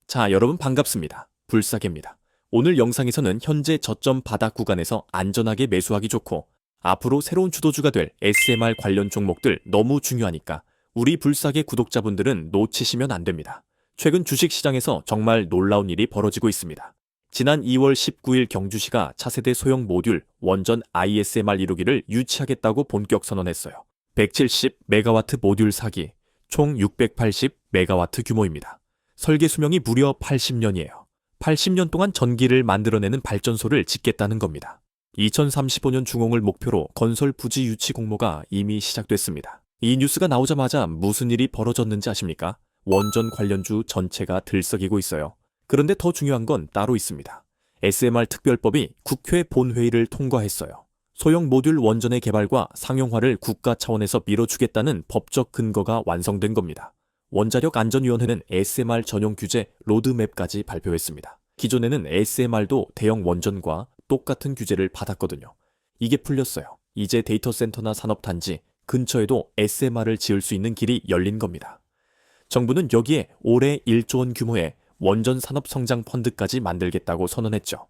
자, 여러분 반갑습니다. 불사개입니다. 오늘 영상에서는 현재 저점 바닥 구간에서 안전하게 매수하기 좋고 앞으로 새로운 주도주가 될 SMR 관련 종목들 너무 중요하니까 우리 불사개 구독자분들은 놓치시면 안 됩니다. 최근 주식시장에서 정말 놀라운 일이 벌어지고 있습니다. 지난 2월 19일 경주시가 차세대 소형 모듈 원전 ISMR 1호기를 유치하겠다고 본격 선언했어요. 170메가와트 모듈 사기, 총 680메가와트 규모입니다. 설계 수명이 무려 80년이에요. 80년 동안 전기를 만들어내는 발전소를 짓겠다는 겁니다. 2035년 중공을 목표로 건설 부지 유치 공모가 이미 시작됐습니다. 이 뉴스가 나오자마자 무슨 일이 벌어졌는지 아십니까? 원전 관련주 전체가 들썩이고 있어요. 그런데 더 중요한 건 따로 있습니다. SMR 특별법이 국회 본회의를 통과했어요. 소형 모듈 원전의 개발과 상용화를 국가 차원에서 밀어주겠다는 법적 근거가 완성된 겁니다. 원자력안전위원회는 SMR 전용 규제 로드맵까지 발표했습니다. 기존에는 SMR도 대형 원전과 똑같은 규제를 받았거든요. 이게 풀렸어요. 이제 데이터 센터나 산업단지 근처에도 SMR을 지을 수 있는 길이 열린 겁니다. 정부는 여기에 올해 1조 원 규모의 원전 산업 성장 펀드까지 만들겠다고 선언했죠.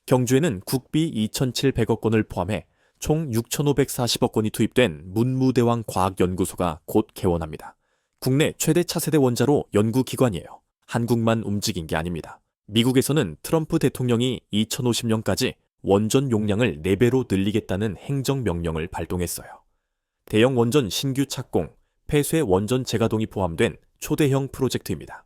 경주에는 국비 2,700억 원을 포함해 총 6,540억 원이 투입된 문무대왕 과학연구소가 곧 개원합니다. 국내 최대 차세대 원자로 연구기관이에요. 한국만 움직인 게 아닙니다. 미국에서는 트럼프 대통령이 2050년까지 원전 용량을 4배로 늘리겠다는 행정명령을 발동했어요. 대형 원전 신규 착공, 폐쇄 원전 재가동이 포함된 초대형 프로젝트입니다.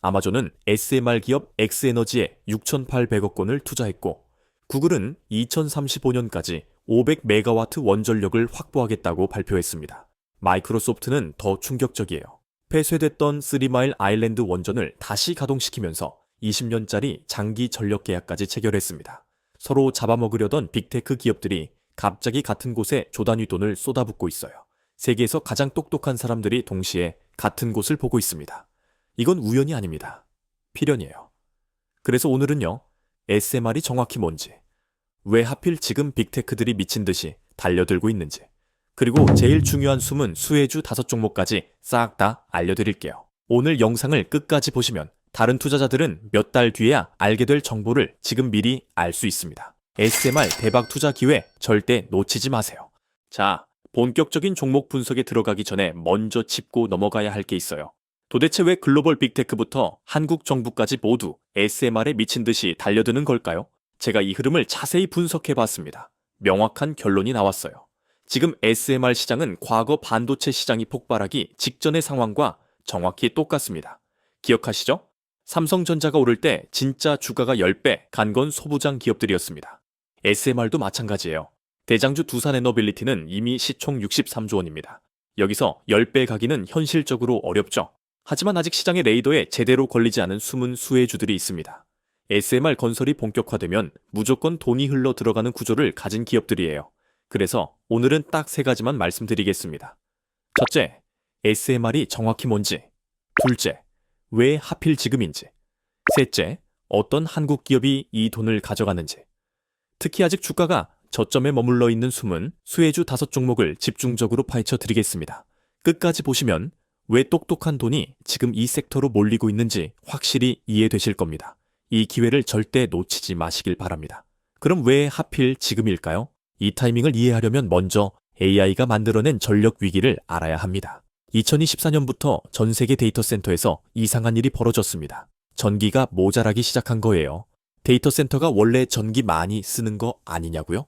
아마존은 SMR 기업 엑스에너지에 6,800억 원을 투자했고 구글은 2035년까지 500메가와트 원전력을 확보하겠다고 발표했습니다. 마이크로소프트는 더 충격적이에요. 폐쇄됐던 3마일 아일랜드 원전을 다시 가동시키면서 20년짜리 장기 전력 계약까지 체결했습니다. 서로 잡아먹으려던 빅테크 기업들이 갑자기 같은 곳에 조단위 돈을 쏟아붓고 있어요. 세계에서 가장 똑똑한 사람들이 동시에 같은 곳을 보고 있습니다. 이건 우연이 아닙니다. 필연이에요. 그래서 오늘은요, SMR이 정확히 뭔지, 왜 하필 지금 빅테크들이 미친 듯이 달려들고 있는지, 그리고 제일 중요한 숨은 수혜주 5종목까지 싹 다 알려드릴게요. 오늘 영상을 끝까지 보시면 다른 투자자들은 몇 달 뒤에야 알게 될 정보를 지금 미리 알 수 있습니다. SMR 대박 투자 기회 절대 놓치지 마세요. 자, 본격적인 종목 분석에 들어가기 전에 먼저 짚고 넘어가야 할 게 있어요. 도대체 왜 글로벌 빅테크부터 한국 정부까지 모두 SMR에 미친 듯이 달려드는 걸까요? 제가 이 흐름을 자세히 분석해봤습니다. 명확한 결론이 나왔어요. 지금 SMR 시장은 과거 반도체 시장이 폭발하기 직전의 상황과 정확히 똑같습니다. 기억하시죠? 삼성전자가 오를 때 진짜 주가가 10배 간 건 소부장 기업들이었습니다. SMR도 마찬가지예요. 대장주 두산에너빌리티는 이미 시총 63조 원입니다. 여기서 10배 가기는 현실적으로 어렵죠. 하지만 아직 시장의 레이더에 제대로 걸리지 않은 숨은 수혜주들이 있습니다. SMR 건설이 본격화되면 무조건 돈이 흘러 들어가는 구조를 가진 기업들이에요. 그래서 오늘은 딱 3가지만 말씀드리겠습니다. 첫째, SMR이 정확히 뭔지. 둘째, 왜 하필 지금인지. 셋째, 어떤 한국 기업이 이 돈을 가져가는지. 특히 아직 주가가 저점에 머물러 있는 숨은 수혜주 5종목을 집중적으로 파헤쳐 드리겠습니다. 끝까지 보시면 왜 똑똑한 돈이 지금 이 섹터로 몰리고 있는지 확실히 이해되실 겁니다. 이 기회를 절대 놓치지 마시길 바랍니다. 그럼 왜 하필 지금일까요? 이 타이밍을 이해하려면 먼저 AI가 만들어낸 전력 위기를 알아야 합니다. 2024년부터 전 세계 데이터 센터에서 이상한 일이 벌어졌습니다. 전기가 모자라기 시작한 거예요. 데이터 센터가 원래 전기 많이 쓰는 거 아니냐고요?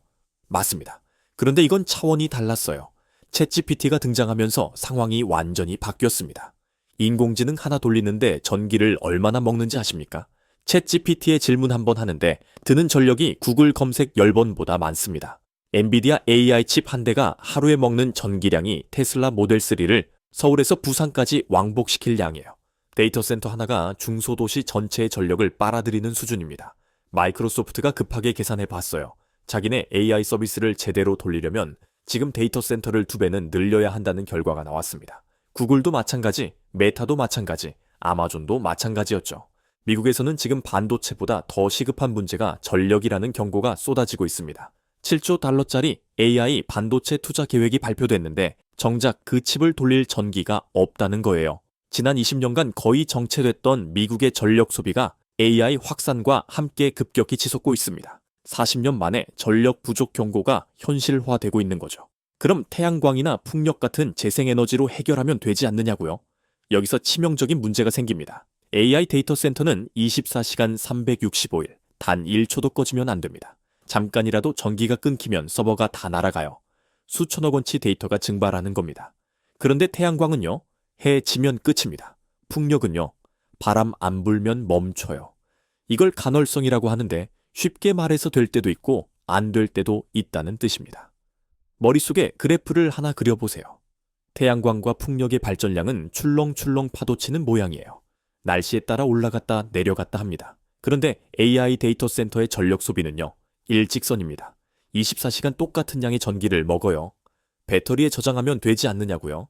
맞습니다. 그런데 이건 차원이 달랐어요. 챗GPT가 등장하면서 상황이 완전히 바뀌었습니다. 인공지능 하나 돌리는데 전기를 얼마나 먹는지 아십니까? 챗GPT에 질문 한번 하는데 드는 전력이 구글 검색 10번보다 많습니다. 엔비디아 AI 칩 한 대가 하루에 먹는 전기량이 테슬라 모델 3를 서울에서 부산까지 왕복시킬 양이에요. 데이터 센터 하나가 중소도시 전체의 전력을 빨아들이는 수준입니다. 마이크로소프트가 급하게 계산해 봤어요. 자기네 AI 서비스를 제대로 돌리려면 지금 데이터 센터를 2배는 늘려야 한다는 결과가 나왔습니다. 구글도 마찬가지, 메타도 마찬가지, 아마존도 마찬가지였죠. 미국에서는 지금 반도체보다 더 시급한 문제가 전력이라는 경고가 쏟아지고 있습니다. 7조 달러짜리 AI 반도체 투자 계획이 발표됐는데 정작 그 칩을 돌릴 전기가 없다는 거예요. 지난 20년간 거의 정체됐던 미국의 전력 소비가 AI 확산과 함께 급격히 치솟고 있습니다. 40년 만에 전력 부족 경고가 현실화되고 있는 거죠. 그럼 태양광이나 풍력 같은 재생에너지로 해결하면 되지 않느냐고요? 여기서 치명적인 문제가 생깁니다. AI 데이터 센터는 24시간 365일, 단 1초도 꺼지면 안 됩니다. 잠깐이라도 전기가 끊기면 서버가 다 날아가요. 수천억 원치 데이터가 증발하는 겁니다. 그런데 태양광은요, 해 지면 끝입니다. 풍력은요, 바람 안 불면 멈춰요. 이걸 간헐성이라고 하는데 쉽게 말해서 될 때도 있고 안 될 때도 있다는 뜻입니다. 머릿속에 그래프를 하나 그려보세요. 태양광과 풍력의 발전량은 출렁출렁 파도치는 모양이에요. 날씨에 따라 올라갔다 내려갔다 합니다. 그런데 AI 데이터 센터의 전력 소비는요, 일직선입니다. 24시간 똑같은 양의 전기를 먹어요. 배터리에 저장하면 되지 않느냐고요?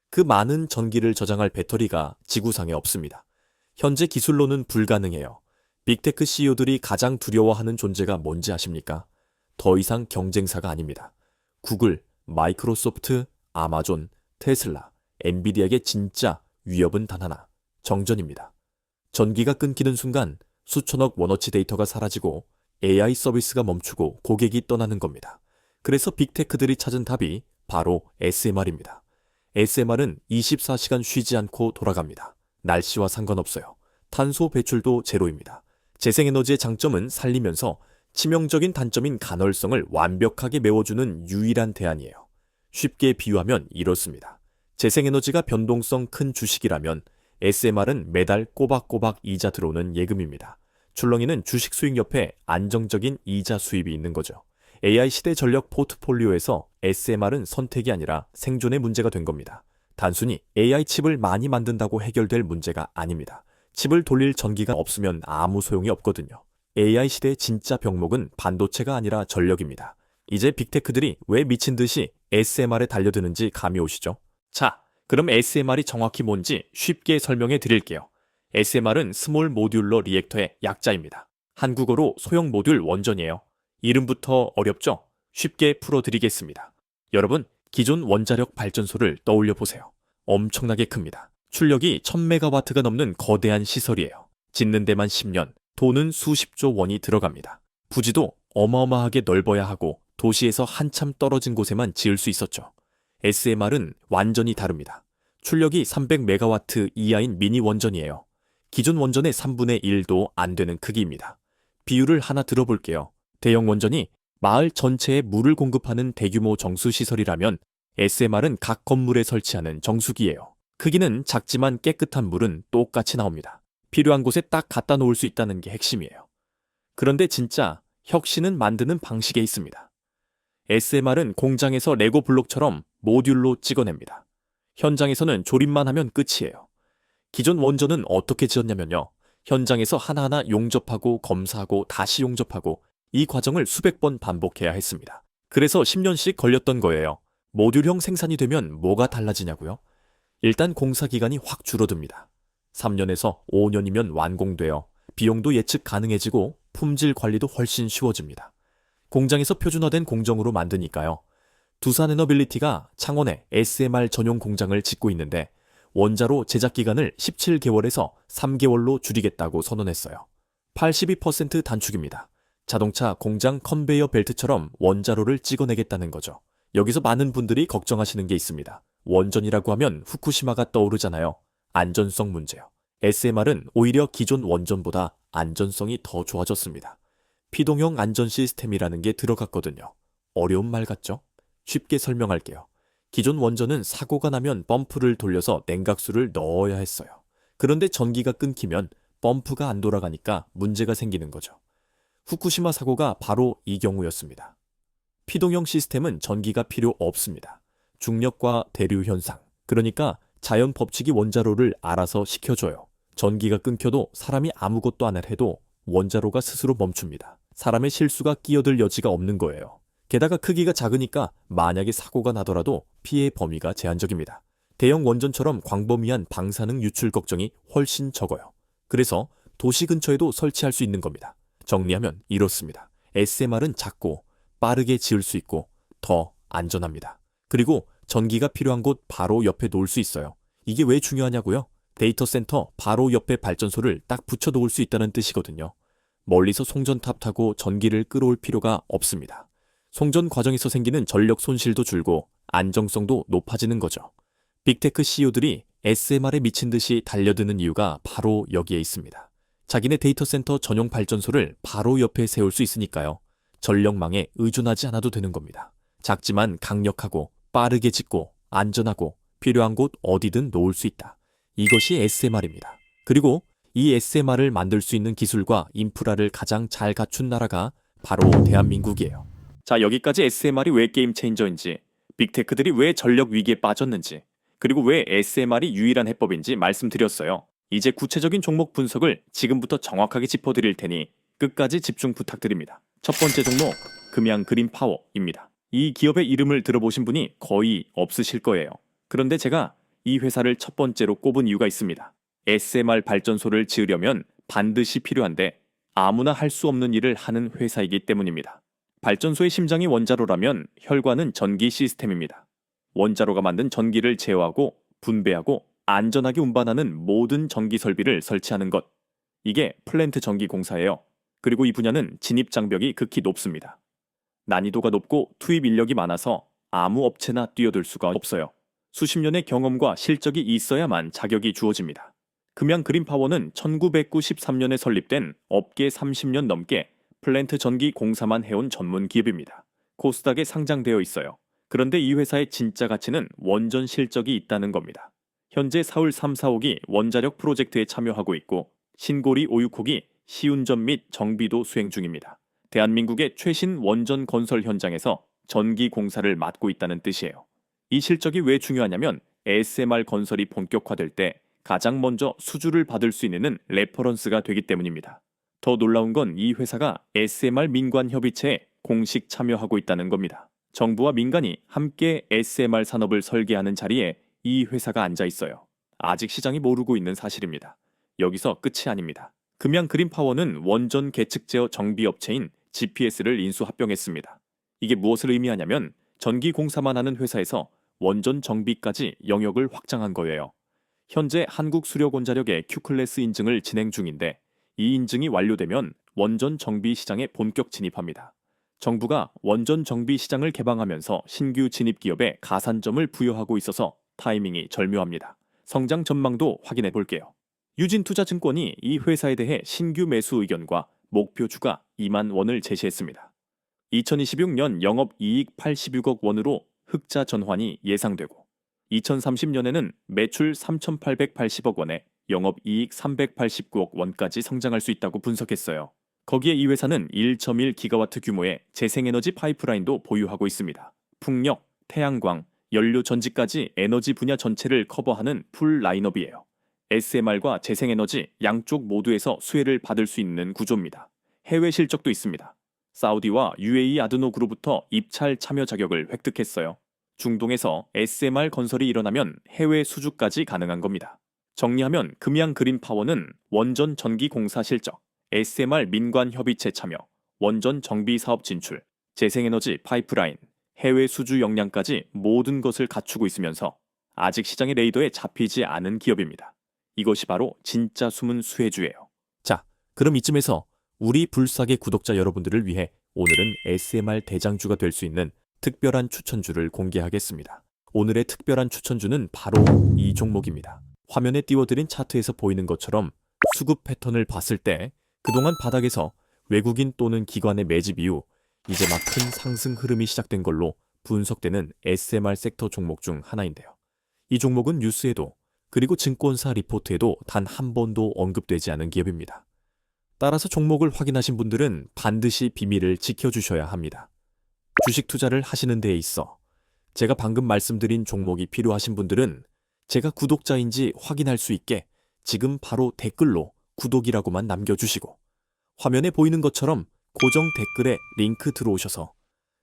그 많은 전기를 저장할 배터리가 지구상에 없습니다. 현재 기술로는 불가능해요. 빅테크 CEO들이 가장 두려워하는 존재가 뭔지 아십니까? 더 이상 경쟁사가 아닙니다. 구글, 마이크로소프트, 아마존, 테슬라, 엔비디아에게 진짜 위협은 단 하나, 정전입니다. 전기가 끊기는 순간 수천억 원어치 데이터가 사라지고 AI 서비스가 멈추고 고객이 떠나는 겁니다. 그래서 빅테크들이 찾은 답이 바로 SMR입니다. SMR은 24시간 쉬지 않고 돌아갑니다. 날씨와 상관없어요. 탄소 배출도 제로입니다. 재생에너지의 장점은 살리면서 치명적인 단점인 간헐성을 완벽하게 메워주는 유일한 대안이에요. 쉽게 비유하면 이렇습니다. 재생에너지가 변동성 큰 주식이라면 SMR은 매달 꼬박꼬박 이자 들어오는 예금입니다. 출렁이는 주식 수익 옆에 안정적인 이자 수입이 있는 거죠. AI 시대 전력 포트폴리오에서 SMR은 선택이 아니라 생존의 문제가 된 겁니다. 단순히 AI 칩을 많이 만든다고 해결될 문제가 아닙니다. 칩을 돌릴 전기가 없으면 아무 소용이 없거든요. AI 시대의 진짜 병목은 반도체가 아니라 전력입니다. 이제 빅테크들이 왜 미친 듯이 SMR에 달려드는지 감이 오시죠? 자, 그럼 SMR이 정확히 뭔지 쉽게 설명해 드릴게요. SMR은 스몰 모듈러 리액터의 약자입니다. 한국어로 소형 모듈 원전이에요. 이름부터 어렵죠? 쉽게 풀어드리겠습니다. 여러분, 기존 원자력 발전소를 떠올려 보세요. 엄청나게 큽니다. 출력이 1000메가와트가 넘는 거대한 시설이에요. 짓는 데만 10년, 돈은 수십조 원이 들어갑니다. 부지도 어마어마하게 넓어야 하고 도시에서 한참 떨어진 곳에만 지을 수 있었죠. SMR은 완전히 다릅니다. 출력이 300메가와트 이하인 미니 원전이에요. 기존 원전의 3분의 1도 안 되는 크기입니다. 비유를 하나 들어볼게요. 대형 원전이 마을 전체에 물을 공급하는 대규모 정수시설이라면 SMR은 각 건물에 설치하는 정수기예요. 크기는 작지만 깨끗한 물은 똑같이 나옵니다. 필요한 곳에 딱 갖다 놓을 수 있다는 게 핵심이에요. 그런데 진짜 혁신은 만드는 방식에 있습니다. SMR은 공장에서 레고 블록처럼 모듈로 찍어냅니다. 현장에서는 조립만 하면 끝이에요. 기존 원전은 어떻게 지었냐면요. 현장에서 하나하나 용접하고 검사하고 다시 용접하고 이 과정을 수백 번 반복해야 했습니다. 그래서 10년씩 걸렸던 거예요. 모듈형 생산이 되면 뭐가 달라지냐고요? 일단 공사 기간이 확 줄어듭니다. 3년에서 5년이면 완공되어 비용도 예측 가능해지고 품질 관리도 훨씬 쉬워집니다. 공장에서 표준화된 공정으로 만드니까요. 두산에너빌리티가 창원에 SMR 전용 공장을 짓고 있는데 원자로 제작 기간을 17개월에서 3개월로 줄이겠다고 선언했어요. 82% 단축입니다. 자동차 공장 컨베이어 벨트처럼 원자로를 찍어내겠다는 거죠. 여기서 많은 분들이 걱정하시는 게 있습니다. 원전이라고 하면 후쿠시마가 떠오르잖아요. 안전성 문제요. SMR은 오히려 기존 원전보다 안전성이 더 좋아졌습니다. 피동형 안전 시스템이라는 게 들어갔거든요. 어려운 말 같죠? 쉽게 설명할게요. 기존 원전은 사고가 나면 펌프를 돌려서 냉각수를 넣어야 했어요. 그런데 전기가 끊기면 펌프가 안 돌아가니까 문제가 생기는 거죠. 후쿠시마 사고가 바로 이 경우였습니다. 피동형 시스템은 전기가 필요 없습니다. 중력과 대류 현상, 그러니까 자연 법칙이 원자로를 알아서 식혀줘요. 전기가 끊겨도 사람이 아무것도 안 해도 원자로가 스스로 멈춥니다. 사람의 실수가 끼어들 여지가 없는 거예요. 게다가 크기가 작으니까 만약에 사고가 나더라도 피해 범위가 제한적입니다. 대형 원전처럼 광범위한 방사능 유출 걱정이 훨씬 적어요. 그래서 도시 근처에도 설치할 수 있는 겁니다. 정리하면 이렇습니다. SMR은 작고 빠르게 지을 수 있고 더 안전합니다. 그리고 전기가 필요한 곳 바로 옆에 놓을 수 있어요. 이게 왜 중요하냐고요? 데이터 센터 바로 옆에 발전소를 딱 붙여놓을 수 있다는 뜻이거든요. 멀리서 송전탑 타고 전기를 끌어올 필요가 없습니다. 송전 과정에서 생기는 전력 손실도 줄고 안정성도 높아지는 거죠. 빅테크 CEO들이 SMR에 미친 듯이 달려드는 이유가 바로 여기에 있습니다. 자기네 데이터 센터 전용 발전소를 바로 옆에 세울 수 있으니까요. 전력망에 의존하지 않아도 되는 겁니다. 작지만 강력하고 빠르게 짓고 안전하고 필요한 곳 어디든 놓을 수 있다. 이것이 SMR입니다. 그리고 이 SMR을 만들 수 있는 기술과 인프라를 가장 잘 갖춘 나라가 바로 대한민국이에요. 자, 여기까지 SMR이 왜 게임 체인저인지, 빅테크들이 왜 전력 위기에 빠졌는지, 그리고 왜 SMR이 유일한 해법인지 말씀드렸어요. 이제 구체적인 종목 분석을 지금부터 정확하게 짚어드릴 테니 끝까지 집중 부탁드립니다. 첫 번째 종목, 금양 그린파워입니다. 이 기업의 이름을 들어보신 분이 거의 없으실 거예요. 그런데 제가 이 회사를 첫 번째로 꼽은 이유가 있습니다. SMR 발전소를 지으려면 반드시 필요한데 아무나 할 수 없는 일을 하는 회사이기 때문입니다. 발전소의 심장이 원자로라면 혈관은 전기 시스템입니다. 원자로가 만든 전기를 제어하고 분배하고 안전하게 운반하는 모든 전기 설비를 설치하는 것. 이게 플랜트 전기 공사예요. 그리고 이 분야는 진입 장벽이 극히 높습니다. 난이도가 높고 투입 인력이 많아서 아무 업체나 뛰어들 수가 없어요. 수십 년의 경험과 실적이 있어야만 자격이 주어집니다. 금양 그린파워는 1993년에 설립된 업계 30년 넘게 플랜트 전기 공사만 해온 전문 기업입니다. 코스닥에 상장되어 있어요. 그런데 이 회사의 진짜 가치는 원전 실적이 있다는 겁니다. 현재 서울 3, 4호기 원자력 프로젝트에 참여하고 있고 신고리 5, 6호기 시운전 및 정비도 수행 중입니다. 대한민국의 최신 원전 건설 현장에서 전기 공사를 맡고 있다는 뜻이에요. 이 실적이 왜 중요하냐면 SMR 건설이 본격화될 때 가장 먼저 수주를 받을 수 있는 레퍼런스가 되기 때문입니다. 더 놀라운 건 이 회사가 SMR 민관협의체에 공식 참여하고 있다는 겁니다. 정부와 민간이 함께 SMR 산업을 설계하는 자리에 이 회사가 앉아 있어요. 아직 시장이 모르고 있는 사실입니다. 여기서 끝이 아닙니다. 금양 그린파워는 원전 계측 제어 정비 업체인 GPS를 인수 합병했습니다. 이게 무엇을 의미하냐면 전기 공사만 하는 회사에서 원전 정비까지 영역을 확장한 거예요. 현재 한국수력원자력의 Q클래스 인증을 진행 중인데 이 인증이 완료되면 원전 정비 시장에 본격 진입합니다. 정부가 원전 정비 시장을 개방하면서 신규 진입 기업에 가산점을 부여하고 있어서 타이밍이 절묘합니다. 성장 전망도 확인해 볼게요. 유진투자증권이 이 회사에 대해 신규 매수 의견과 목표 주가 2만 원을 제시했습니다. 2026년 영업이익 86억 원으로 흑자 전환이 예상되고 2030년에는 매출 3,880억 원에 영업이익 389억 원까지 성장할 수 있다고 분석했어요. 거기에 이 회사는 1.1기가와트 규모의 재생에너지 파이프라인도 보유하고 있습니다. 풍력, 태양광, 연료 전지까지 에너지 분야 전체를 커버하는 풀 라인업이에요. SMR과 재생에너지 양쪽 모두에서 수혜를 받을 수 있는 구조입니다. 해외 실적도 있습니다. 사우디와 UAE 아드노그로부터 입찰 참여 자격을 획득했어요. 중동에서 SMR 건설이 일어나면 해외 수주까지 가능한 겁니다. 정리하면 금양 그린파워는 원전 전기 공사 실적, SMR 민관 협의체 참여, 원전 정비 사업 진출, 재생에너지 파이프라인, 해외 수주 역량까지 모든 것을 갖추고 있으면서 아직 시장의 레이더에 잡히지 않은 기업입니다. 이것이 바로 진짜 숨은 수혜주예요. 자, 그럼 이쯤에서 우리 불사계 구독자 여러분들을 위해 오늘은 SMR 대장주가 될 수 있는 특별한 추천주를 공개하겠습니다. 오늘의 특별한 추천주는 바로 이 종목입니다. 화면에 띄워드린 차트에서 보이는 것처럼 수급 패턴을 봤을 때 그동안 바닥에서 외국인 또는 기관의 매집 이후 이제 막 큰 상승 흐름이 시작된 걸로 분석되는 SMR 섹터 종목 중 하나인데요. 이 종목은 뉴스에도 그리고 증권사 리포트에도 단 한 번도 언급되지 않은 기업입니다. 따라서 종목을 확인하신 분들은 반드시 비밀을 지켜주셔야 합니다. 주식 투자를 하시는 데에 있어 제가 방금 말씀드린 종목이 필요하신 분들은 제가 구독자인지 확인할 수 있게 지금 바로 댓글로 구독이라고만 남겨주시고 화면에 보이는 것처럼 고정 댓글에 링크 들어오셔서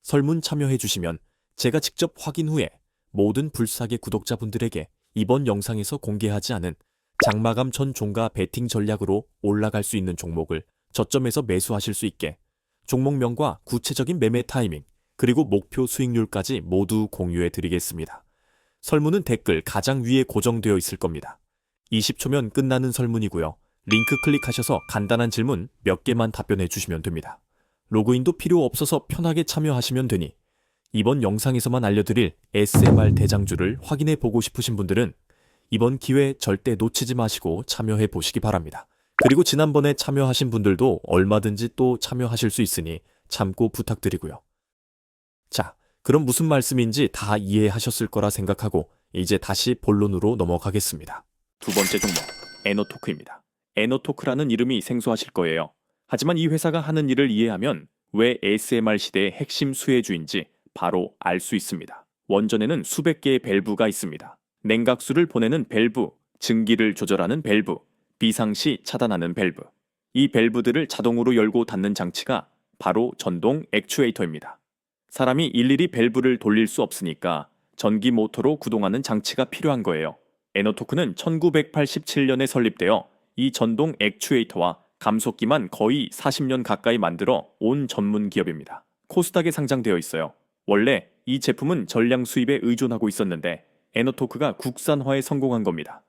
설문 참여해 주시면 제가 직접 확인 후에 모든 불사계 구독자분들에게 이번 영상에서 공개하지 않은 장마감 전 종가 베팅 전략으로 올라갈 수 있는 종목을 저점에서 매수하실 수 있게 종목명과 구체적인 매매 타이밍 그리고 목표 수익률까지 모두 공유해 드리겠습니다. 설문은 댓글 가장 위에 고정되어 있을 겁니다. 20초면 끝나는 설문이고요. 링크 클릭하셔서 간단한 질문 몇 개만 답변해 주시면 됩니다. 로그인도 필요 없어서 편하게 참여하시면 되니 이번 영상에서만 알려드릴 SMR 대장주를 확인해 보고 싶으신 분들은 이번 기회 절대 놓치지 마시고 참여해 보시기 바랍니다. 그리고 지난번에 참여하신 분들도 얼마든지 또 참여하실 수 있으니 참고 부탁드리고요. 자, 그럼 무슨 말씀인지 다 이해하셨을 거라 생각하고 이제 다시 본론으로 넘어가겠습니다. 두 번째 종목, 에너토크입니다. 에너토크라는 이름이 생소하실 거예요. 하지만 이 회사가 하는 일을 이해하면 왜 ASMR 시대의 핵심 수혜주인지 바로 알 수 있습니다. 원전에는 수백 개의 밸브가 있습니다. 냉각수를 보내는 밸브, 증기를 조절하는 밸브, 비상시 차단하는 밸브. 이 밸브들을 자동으로 열고 닫는 장치가 바로 전동 액추에이터입니다. 사람이 일일이 밸브를 돌릴 수 없으니까 전기 모터로 구동하는 장치가 필요한 거예요. 에너토크는 1987년에 설립되어 이 전동 액추에이터와 감속기만 거의 40년 가까이 만들어 온 전문 기업입니다. 코스닥에 상장되어 있어요. 원래 이 제품은 전량 수입에 의존하고 있었는데 에너토크가 국산화에 성공한 겁니다.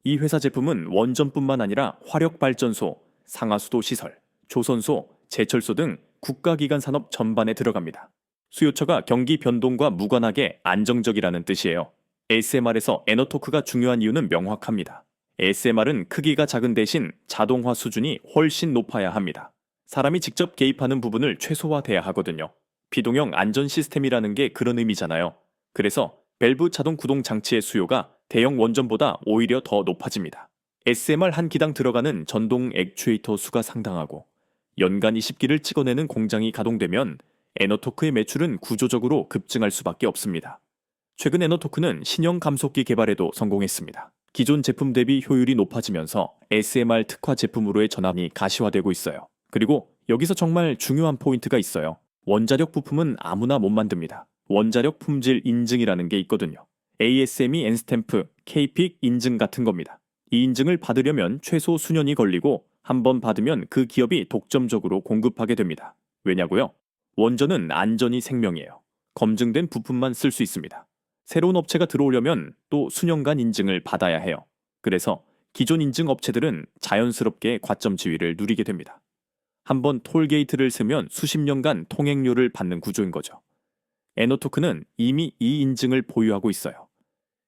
이 회사 제품은 원전뿐만 아니라 화력발전소, 상하수도 시설, 조선소, 제철소 등 국가기관 산업 전반에 들어갑니다. 수요처가 경기 변동과 무관하게 안정적이라는 뜻이에요. ASMR에서 에너토크가 중요한 이유는 명확합니다. ASMR은 크기가 작은 대신 자동화 수준이 훨씬 높아야 합니다. 사람이 직접 개입하는 부분을 최소화돼야 하거든요. 비동형 안전 시스템이라는 게 그런 의미잖아요. 그래서 밸브 자동 구동 장치의 수요가 대형 원전보다 오히려 더 높아집니다. SMR 한 기당 들어가는 전동 액추에이터 수가 상당하고 연간 20기를 찍어내는 공장이 가동되면 에너토크의 매출은 구조적으로 급증할 수밖에 없습니다. 최근 에너토크는 신형 감속기 개발에도 성공했습니다. 기존 제품 대비 효율이 높아지면서 SMR 특화 제품으로의 전환이 가시화되고 있어요. 그리고 여기서 정말 중요한 포인트가 있어요. 원자력 부품은 아무나 못 만듭니다. 원자력 품질 인증이라는 게 있거든요. ASME N스탬프, KPIC 인증 같은 겁니다. 이 인증을 받으려면 최소 수년이 걸리고 한 번 받으면 그 기업이 독점적으로 공급하게 됩니다. 왜냐고요? 원전은 안전이 생명이에요. 검증된 부품만 쓸 수 있습니다. 새로운 업체가 들어오려면 또 수년간 인증을 받아야 해요. 그래서 기존 인증 업체들은 자연스럽게 과점 지위를 누리게 됩니다. 한번 톨게이트를 세면 수십 년간 통행료를 받는 구조인 거죠. 에너토크는 이미 이 인증을 보유하고 있어요.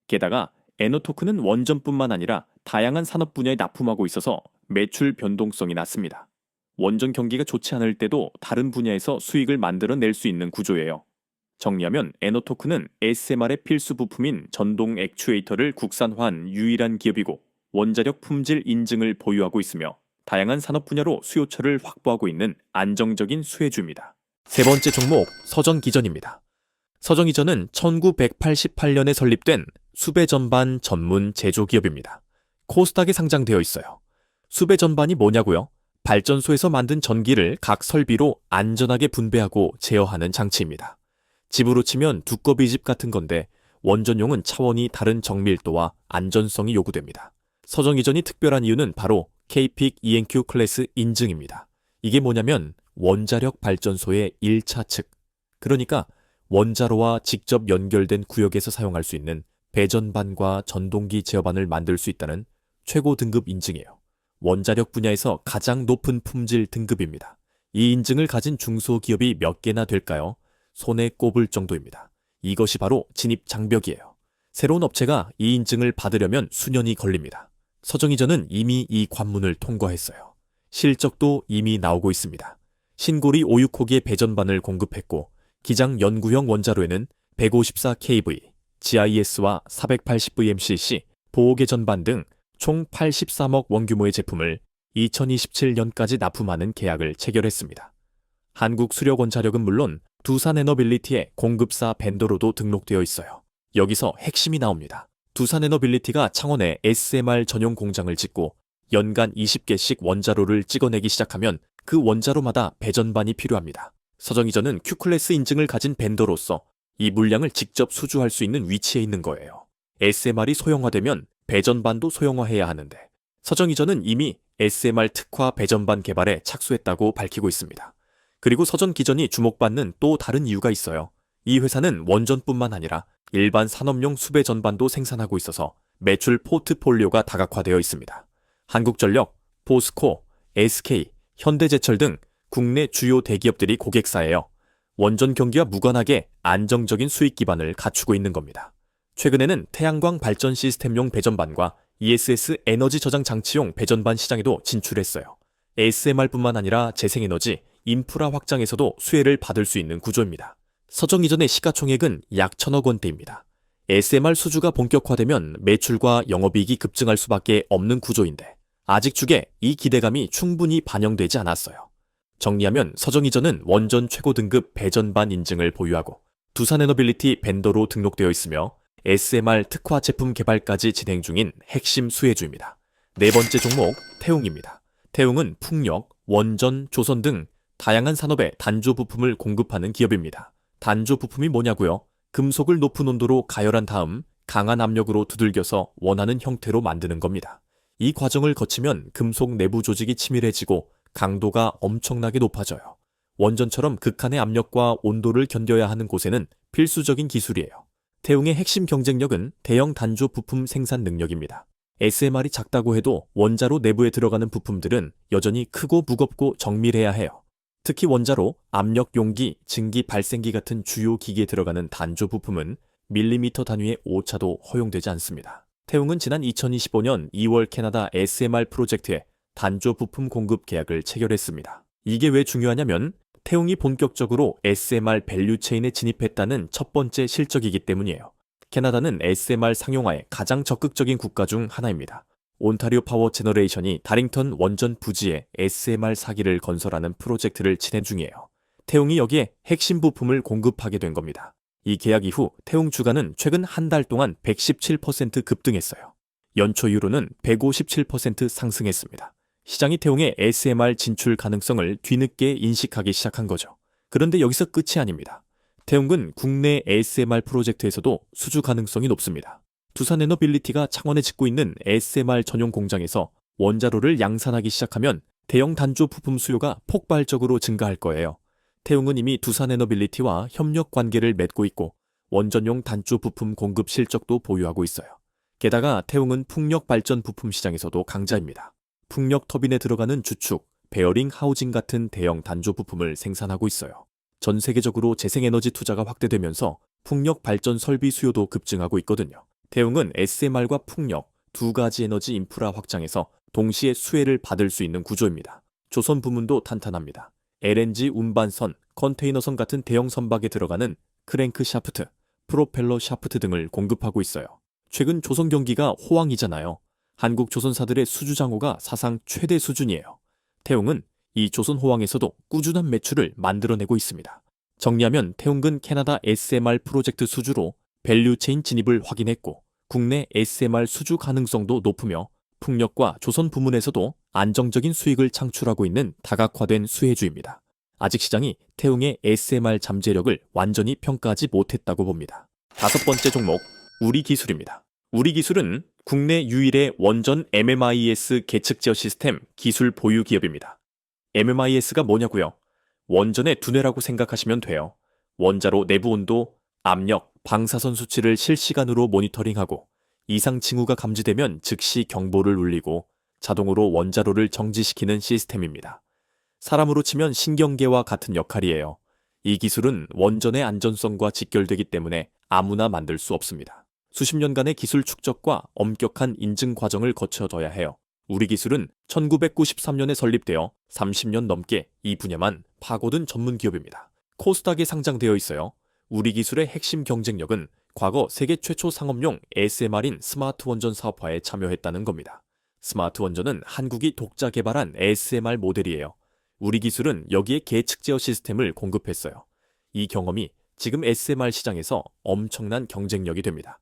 게다가 에너토크는 원전뿐만 아니라 다양한 산업 분야에 납품하고 있어서 매출 변동성이 낮습니다. 원전 경기가 좋지 않을 때도 다른 분야에서 수익을 만들어낼 수 있는 구조예요. 정리하면 에너토크는 ASMR의 필수 부품인 전동 액추에이터를 국산화한 유일한 기업이고 원자력 품질 인증을 보유하고 있으며 다양한 산업 분야로 수요처를 확보하고 있는 안정적인 수혜주입니다. 세 번째 종목, 서정기전입니다. 서정기전은 1988년에 설립된 수배 전반 전문 제조기업입니다. 코스닥에 상장되어 있어요. 수배 전반이 뭐냐고요? 발전소에서 만든 전기를 각 설비로 안전하게 분배하고 제어하는 장치입니다. 집으로 치면 두꺼비 집 같은 건데 원전용은 차원이 다른 정밀도와 안전성이 요구됩니다. 서정기전이 특별한 이유는 바로 KPIC ENQ 클래스 인증입니다. 이게 뭐냐면 원자력 발전소의 1차 측, 그러니까 원자로와 직접 연결된 구역에서 사용할 수 있는 배전반과 전동기 제어반을 만들 수 있다는 최고 등급 인증이에요. 원자력 분야에서 가장 높은 품질 등급입니다. 이 인증을 가진 중소기업이 몇 개나 될까요? 손에 꼽을 정도입니다. 이것이 바로 진입 장벽이에요. 새로운 업체가 이 인증을 받으려면 수년이 걸립니다. 서정기전은 이미 이 관문을 통과했어요. 실적도 이미 나오고 있습니다. 신고리 5,6호기의 배전반을 공급했고 기장 연구형 원자로에는 154kV, GIS와 480VMCC, 보호개 전반 등 총 83억 원 규모의 제품을 2027년까지 납품하는 계약을 체결했습니다. 한국수력원자력은 물론 두산에너빌리티의 공급사 벤더로도 등록되어 있어요. 여기서 핵심이 나옵니다. 두산에너빌리티가 창원에 SMR 전용 공장을 짓고 연간 20개씩 원자로를 찍어내기 시작하면 그 원자로마다 배전반이 필요합니다. 서정기전은 Q클래스 인증을 가진 벤더로서 이 물량을 직접 수주할 수 있는 위치에 있는 거예요. SMR이 소형화되면 배전반도 소형화해야 하는데 서정기전은 이미 SMR 특화 배전반 개발에 착수했다고 밝히고 있습니다. 그리고 서정기전이 주목받는 또 다른 이유가 있어요. 이 회사는 원전뿐만 아니라 일반 산업용 수배 전반도 생산하고 있어서 매출 포트폴리오가 다각화되어 있습니다. 한국전력, 포스코, SK, 현대제철 등 국내 주요 대기업들이 고객사예요. 원전 경기와 무관하게 안정적인 수익 기반을 갖추고 있는 겁니다. 최근에는 태양광 발전 시스템용 배전반과 ESS 에너지 저장 장치용 배전반 시장에도 진출했어요. ASMR뿐만 아니라 재생에너지, 인프라 확장에서도 수혜를 받을 수 있는 구조입니다. 서정 이전의 시가총액은 약 1,000억 원대입니다. ASMR 수주가 본격화되면 매출과 영업이익이 급증할 수밖에 없는 구조인데 아직 축에 이 기대감이 충분히 반영되지 않았어요. 정리하면 서정 이전은 원전 최고 등급 배전반 인증을 보유하고 두산에너빌리티 벤더로 등록되어 있으며 SMR 특화 제품 개발까지 진행 중인 핵심 수혜주입니다. 네 번째 종목, 태웅입니다. 태웅은 풍력, 원전, 조선 등 다양한 산업에 단조 부품을 공급하는 기업입니다. 단조 부품이 뭐냐고요? 금속을 높은 온도로 가열한 다음 강한 압력으로 두들겨서 원하는 형태로 만드는 겁니다. 이 과정을 거치면 금속 내부 조직이 치밀해지고 강도가 엄청나게 높아져요. 원전처럼 극한의 압력과 온도를 견뎌야 하는 곳에는 필수적인 기술이에요. 태웅의 핵심 경쟁력은 대형 단조 부품 생산 능력입니다. SMR이 작다고 해도 원자로 내부에 들어가는 부품들은 여전히 크고 무겁고 정밀해야 해요. 특히 원자로, 압력 용기, 증기 발생기 같은 주요 기기에 들어가는 단조 부품은 밀리미터 단위의 오차도 허용되지 않습니다. 태웅은 지난 2025년 2월 캐나다 SMR 프로젝트에 단조 부품 공급 계약을 체결했습니다. 이게 왜 중요하냐면 태웅이 본격적으로 SMR 밸류체인에 진입했다는 첫 번째 실적이기 때문이에요. 캐나다는 SMR 상용화에 가장 적극적인 국가 중 하나입니다. 온타리오 파워 제너레이션이 다링턴 원전 부지에 SMR 사기를 건설하는 프로젝트를 진행 중이에요. 태웅이 여기에 핵심 부품을 공급하게 된 겁니다. 이 계약 이후 태웅 주가는 최근 한 달 동안 117% 급등했어요. 연초 이후로는 157% 상승했습니다. 시장이 태웅의 SMR 진출 가능성을 뒤늦게 인식하기 시작한 거죠. 그런데 여기서 끝이 아닙니다. 태웅은 국내 ASMR 프로젝트에서도 수주 가능성이 높습니다. 두산에너빌리티가 창원에 짓고 있는 ASMR 전용 공장에서 원자로를 양산하기 시작하면 대형 단조 부품 수요가 폭발적으로 증가할 거예요. 태웅은 이미 두산에너빌리티와 협력 관계를 맺고 있고 원전용 단조 부품 공급 실적도 보유하고 있어요. 게다가 태웅은 풍력 발전 부품 시장에서도 강자입니다. 풍력 터빈에 들어가는 주축, 베어링 하우징 같은 대형 단조 부품을 생산하고 있어요. 전 세계적으로 재생에너지 투자가 확대되면서 풍력 발전 설비 수요도 급증하고 있거든요. 태웅은 SMR과 풍력 두 가지 에너지 인프라 확장에서 동시에 수혜를 받을 수 있는 구조입니다. 조선 부문도 탄탄합니다. LNG 운반선, 컨테이너선 같은 대형 선박에 들어가는 크랭크 샤프트, 프로펠러 샤프트 등을 공급하고 있어요. 최근 조선 경기가 호황이잖아요. 한국 조선사들의 수주 장호가 사상 최대 수준이에요. 태웅은 이 조선 호황에서도 꾸준한 매출을 만들어내고 있습니다. 정리하면 태웅은 캐나다 SMR 프로젝트 수주로 밸류체인 진입을 확인했고 국내 SMR 수주 가능성도 높으며 풍력과 조선 부문에서도 안정적인 수익을 창출하고 있는 다각화된 수혜주입니다. 아직 시장이 태웅의 SMR 잠재력을 완전히 평가하지 못했다고 봅니다. 다섯 번째 종목, 우리기술입니다. 우리기술은 국내 유일의 원전 MMIS 계측 제어 시스템 기술 보유 기업입니다. MMIS가 뭐냐고요? 원전의 두뇌라고 생각하시면 돼요. 원자로 내부 온도, 압력, 방사선 수치를 실시간으로 모니터링하고 이상 징후가 감지되면 즉시 경보를 울리고 자동으로 원자로를 정지시키는 시스템입니다. 사람으로 치면 신경계와 같은 역할이에요. 이 기술은 원전의 안전성과 직결되기 때문에 아무나 만들 수 없습니다. 수십 년간의 기술 축적과 엄격한 인증 과정을 거쳐둬야 해요. 우리 기술은 1993년에 설립되어 30년 넘게 이 분야만 파고든 전문 기업입니다. 코스닥에 상장되어 있어요. 우리 기술의 핵심 경쟁력은 과거 세계 최초 상업용 ASMR인 스마트 원전 사업화에 참여했다는 겁니다. 스마트 원전은 한국이 독자 개발한 ASMR 모델이에요. 우리 기술은 여기에 계측 제어 시스템을 공급했어요. 이 경험이 지금 SMR 시장에서 엄청난 경쟁력이 됩니다.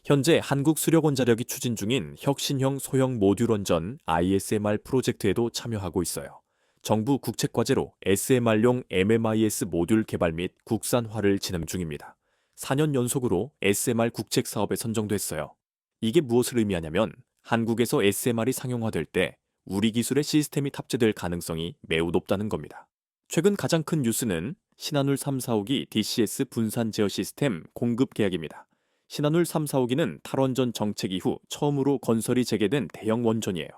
현재 한국수력원자력이 추진 중인 혁신형 소형 모듈 원전 ISMR 프로젝트에도 참여하고 있어요. 정부 국책과제로 SMR용 MMIS 모듈 개발 및 국산화를 진행 중입니다. 4년 연속으로 SMR 국책 사업에 선정됐어요. 이게 무엇을 의미하냐면 한국에서 SMR이 상용화될 때 우리 기술의 시스템이 탑재될 가능성이 매우 높다는 겁니다. 최근 가장 큰 뉴스는 신한울 3, 4호기 DCS 분산 제어 시스템 공급 계약입니다. 신한울 3, 4호기는 탈원전 정책 이후 처음으로 건설이 재개된 대형 원전이에요.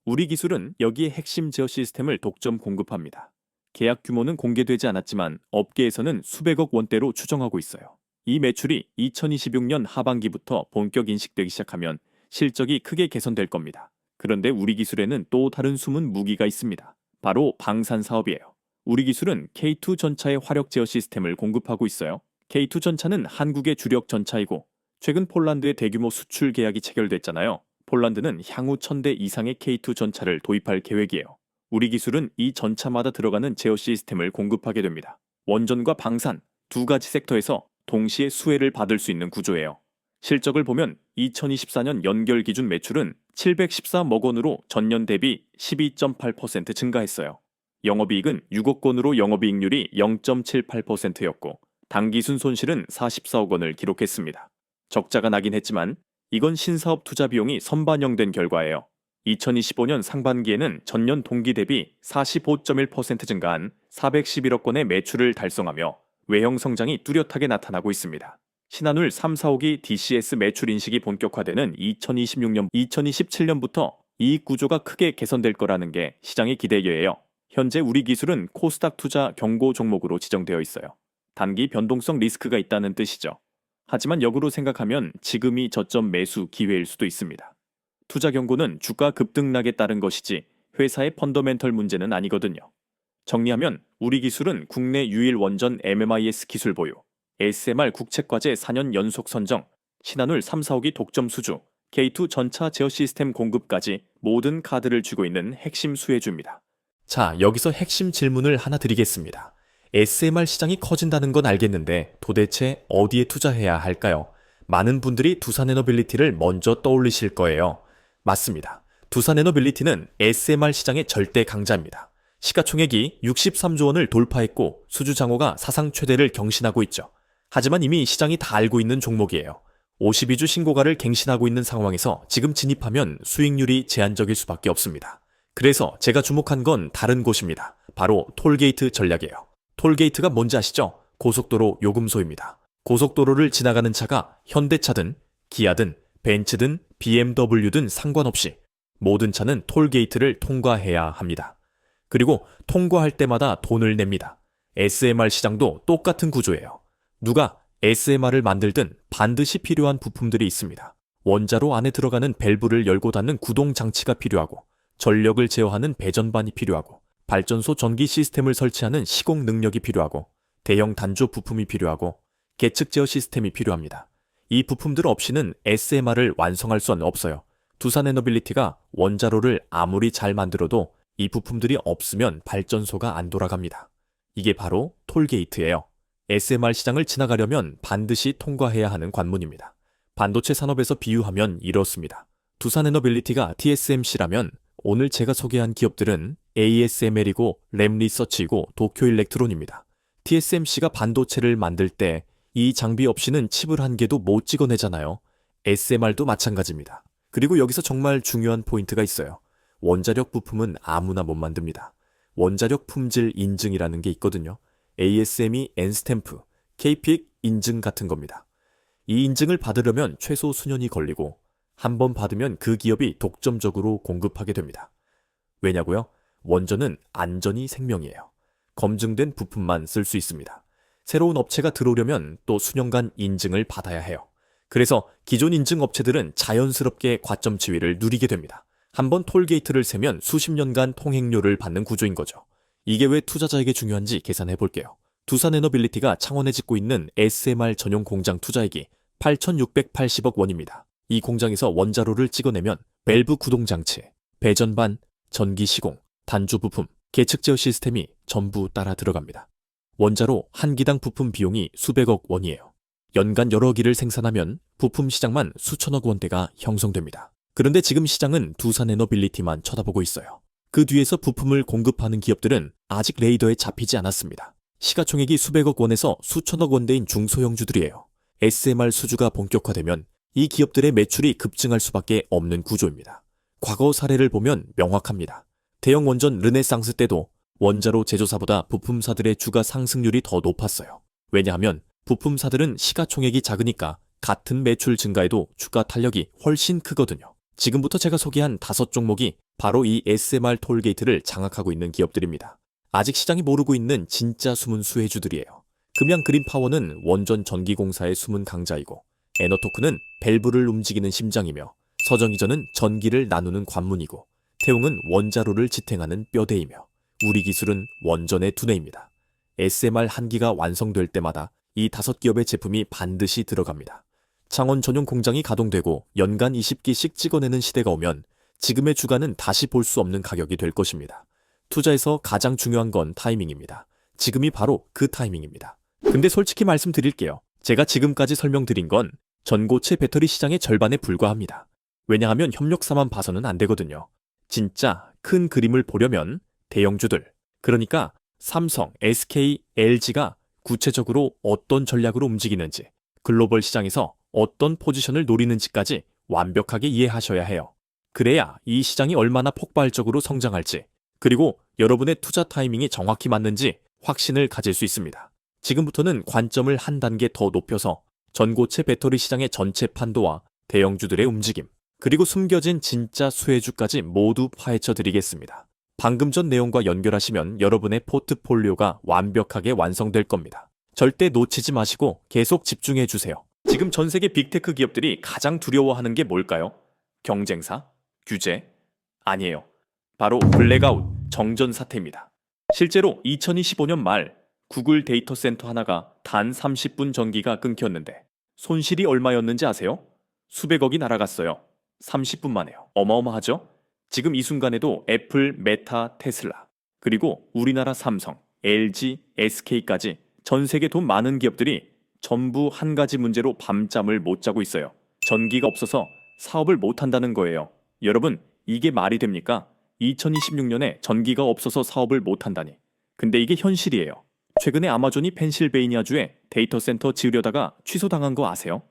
우리 기술은 여기에 핵심 제어 시스템을 독점 공급합니다. 계약 규모는 공개되지 않았지만 업계에서는 수백억 원대로 추정하고 있어요. 이 매출이 2026년 하반기부터 본격 인식되기 시작하면 실적이 크게 개선될 겁니다. 그런데 우리 기술에는 또 다른 숨은 무기가 있습니다. 바로 방산 사업이에요. 우리 기술은 K2 전차의 화력 제어 시스템을 공급하고 있어요. K2 전차는 한국의 주력 전차이고 최근 폴란드의 대규모 수출 계약이 체결됐잖아요. 폴란드는 향후 1000대 이상의 K2 전차를 도입할 계획이에요. 우리 기술은 이 전차마다 들어가는 제어 시스템을 공급하게 됩니다. 원전과 방산 두 가지 섹터에서 동시에 수혜를 받을 수 있는 구조예요. 실적을 보면 2024년 연결 기준 매출은 714억 원으로 전년 대비 12.8% 증가했어요. 영업이익은 6억 원으로 영업이익률이 0.78%였고 당기순 손실은 44억 원을 기록했습니다. 적자가 나긴 했지만 이건 신사업 투자 비용이 선반영된 결과예요. 2025년 상반기에는 전년 동기 대비 45.1% 증가한 411억 원의 매출을 달성하며 외형 성장이 뚜렷하게 나타나고 있습니다. 신한울 3, 4호기 DCS 매출 인식이 본격화되는 2027년부터 이익 구조가 크게 개선될 거라는 게 시장의 기대예요. 현재 우리 기술은 코스닥 투자 경고 종목으로 지정되어 있어요. 단기 변동성 리스크가 있다는 뜻이죠. 하지만 역으로 생각하면 지금이 저점 매수 기회일 수도 있습니다. 투자 경고는 주가 급등락에 따른 것이지 회사의 펀더멘털 문제는 아니거든요. 정리하면 우리 기술은 국내 유일 원전 MMIS 기술 보유, SMR 국책과제 4년 연속 선정, 신한울 3, 4호기 독점 수주, K2 전차 제어 시스템 공급까지 모든 카드를 쥐고 있는 핵심 수혜주입니다. 자, 여기서 핵심 질문을 하나 드리겠습니다. SMR 시장이 커진다는 건 알겠는데 도대체 어디에 투자해야 할까요? 많은 분들이 두산에너빌리티를 먼저 떠올리실 거예요. 맞습니다. 두산에너빌리티는 SMR 시장의 절대 강자입니다. 시가총액이 63조 원을 돌파했고 수주 장호가 사상 최대를 경신하고 있죠. 하지만 이미 시장이 다 알고 있는 종목이에요. 52주 신고가를 갱신하고 있는 상황에서 지금 진입하면 수익률이 제한적일 수밖에 없습니다. 그래서 제가 주목한 건 다른 곳입니다. 바로 톨게이트 전략이에요. 톨게이트가 뭔지 아시죠? 고속도로 요금소입니다. 고속도로를 지나가는 차가 현대차든 기아든 벤츠든 BMW든 상관없이 모든 차는 톨게이트를 통과해야 합니다. 그리고 통과할 때마다 돈을 냅니다. SMR 시장도 똑같은 구조예요. 누가 SMR을 만들든 반드시 필요한 부품들이 있습니다. 원자로 안에 들어가는 밸브를 열고 닫는 구동 장치가 필요하고 전력을 제어하는 배전반이 필요하고 발전소 전기 시스템을 설치하는 시공 능력이 필요하고 대형 단조 부품이 필요하고 계측 제어 시스템이 필요합니다. 이 부품들 없이는 SMR을 완성할 수는 없어요. 두산에너빌리티가 원자로를 아무리 잘 만들어도 이 부품들이 없으면 발전소가 안 돌아갑니다. 이게 바로 톨게이트예요. SMR 시장을 지나가려면 반드시 통과해야 하는 관문입니다. 반도체 산업에서 비유하면 이렇습니다. 두산에너빌리티가 TSMC라면 오늘 제가 소개한 기업들은 ASML이고 램리서치이고 도쿄일렉트론입니다. TSMC가 반도체를 만들 때 이 장비 없이는 칩을 한 개도 못 찍어내잖아요. SMR도 마찬가지입니다. 그리고 여기서 정말 중요한 포인트가 있어요. 원자력 부품은 아무나 못 만듭니다. 원자력 품질 인증이라는 게 있거든요. ASME N스탬프, KPIC 인증 같은 겁니다. 이 인증을 받으려면 최소 수년이 걸리고 한 번 받으면 그 기업이 독점적으로 공급하게 됩니다. 왜냐고요? 원전은 안전이 생명이에요. 검증된 부품만 쓸 수 있습니다. 새로운 업체가 들어오려면 또 수년간 인증을 받아야 해요. 그래서 기존 인증 업체들은 자연스럽게 과점 지위를 누리게 됩니다. 한번 톨게이트를 세면 수십 년간 통행료를 받는 구조인 거죠. 이게 왜 투자자에게 중요한지 계산해 볼게요. 두산에너빌리티가 창원에 짓고 있는 SMR 전용 공장 투자액이 8,680억 원입니다. 이 공장에서 원자로를 찍어내면 밸브 구동장치, 배전반, 전기 시공, 단조 부품, 계측 제어 시스템이 전부 따라 들어갑니다. 원자로 한 기당 부품 비용이 수백억 원이에요. 연간 여러 기를 생산하면 부품 시장만 수천억 원대가 형성됩니다. 그런데 지금 시장은 두산에너빌리티만 쳐다보고 있어요. 그 뒤에서 부품을 공급하는 기업들은 아직 레이더에 잡히지 않았습니다. 시가총액이 수백억 원에서 수천억 원대인 중소형주들이에요. SMR 수주가 본격화되면 이 기업들의 매출이 급증할 수밖에 없는 구조입니다. 과거 사례를 보면 명확합니다. 대형 원전 르네상스 때도 원자로 제조사보다 부품사들의 주가 상승률이 더 높았어요. 왜냐하면 부품사들은 시가총액이 작으니까 같은 매출 증가에도 주가 탄력이 훨씬 크거든요. 지금부터 제가 소개한 5종목이 바로 이 SMR 톨게이트를 장악하고 있는 기업들입니다. 아직 시장이 모르고 있는 진짜 숨은 수혜주들이에요. 금양 그린파워는 원전 전기공사의 숨은 강자이고, 에너토크는 밸브를 움직이는 심장이며, 서정이전은 전기를 나누는 관문이고, 태웅은 원자로를 지탱하는 뼈대이며, 우리기술은 원전의 두뇌입니다. SMR 한 기가 완성될 때마다 이 5기업의 제품이 반드시 들어갑니다. 창원 전용 공장이 가동되고 연간 20기씩 찍어내는 시대가 오면 지금의 주가는 다시 볼 수 없는 가격이 될 것입니다. 투자에서 가장 중요한 건 타이밍입니다. 지금이 바로 그 타이밍입니다. 근데 솔직히 말씀드릴게요. 제가 지금까지 설명드린 건 전고체 배터리 시장의 절반에 불과합니다. 왜냐하면 협력사만 봐서는 안 되거든요. 진짜 큰 그림을 보려면 대형주들, 그러니까 삼성, SK, LG가 구체적으로 어떤 전략으로 움직이는지, 글로벌 시장에서 어떤 포지션을 노리는지까지 완벽하게 이해하셔야 해요. 그래야 이 시장이 얼마나 폭발적으로 성장할지, 그리고 여러분의 투자 타이밍이 정확히 맞는지 확신을 가질 수 있습니다. 지금부터는 관점을 한 단계 더 높여서 전고체 배터리 시장의 전체 판도와 대형주들의 움직임, 그리고 숨겨진 진짜 수혜주까지 모두 파헤쳐 드리겠습니다. 방금 전 내용과 연결하시면 여러분의 포트폴리오가 완벽하게 완성될 겁니다. 절대 놓치지 마시고 계속 집중해 주세요. 지금 전 세계 빅테크 기업들이 가장 두려워하는 게 뭘까요? 경쟁사? 규제? 아니에요. 바로 블랙아웃, 정전 사태입니다. 실제로 2025년 말 구글 데이터 센터 하나가 단 30분 전기가 끊겼는데 손실이 얼마였는지 아세요? 수백억이 날아갔어요. 30분 만에요. 어마어마하죠? 지금 이 순간에도 애플, 메타, 테슬라, 그리고 우리나라 삼성, LG, SK까지 전 세계 돈 많은 기업들이 전부 한 가지 문제로 밤잠을 못 자고 있어요. 전기가 없어서 사업을 못 한다는 거예요. 여러분, 이게 말이 됩니까? 2026년에 전기가 없어서 사업을 못 한다니. 근데 이게 현실이에요. 최근에 아마존이 펜실베이니아주에 데이터 센터 지으려다가 취소당한 거 아세요?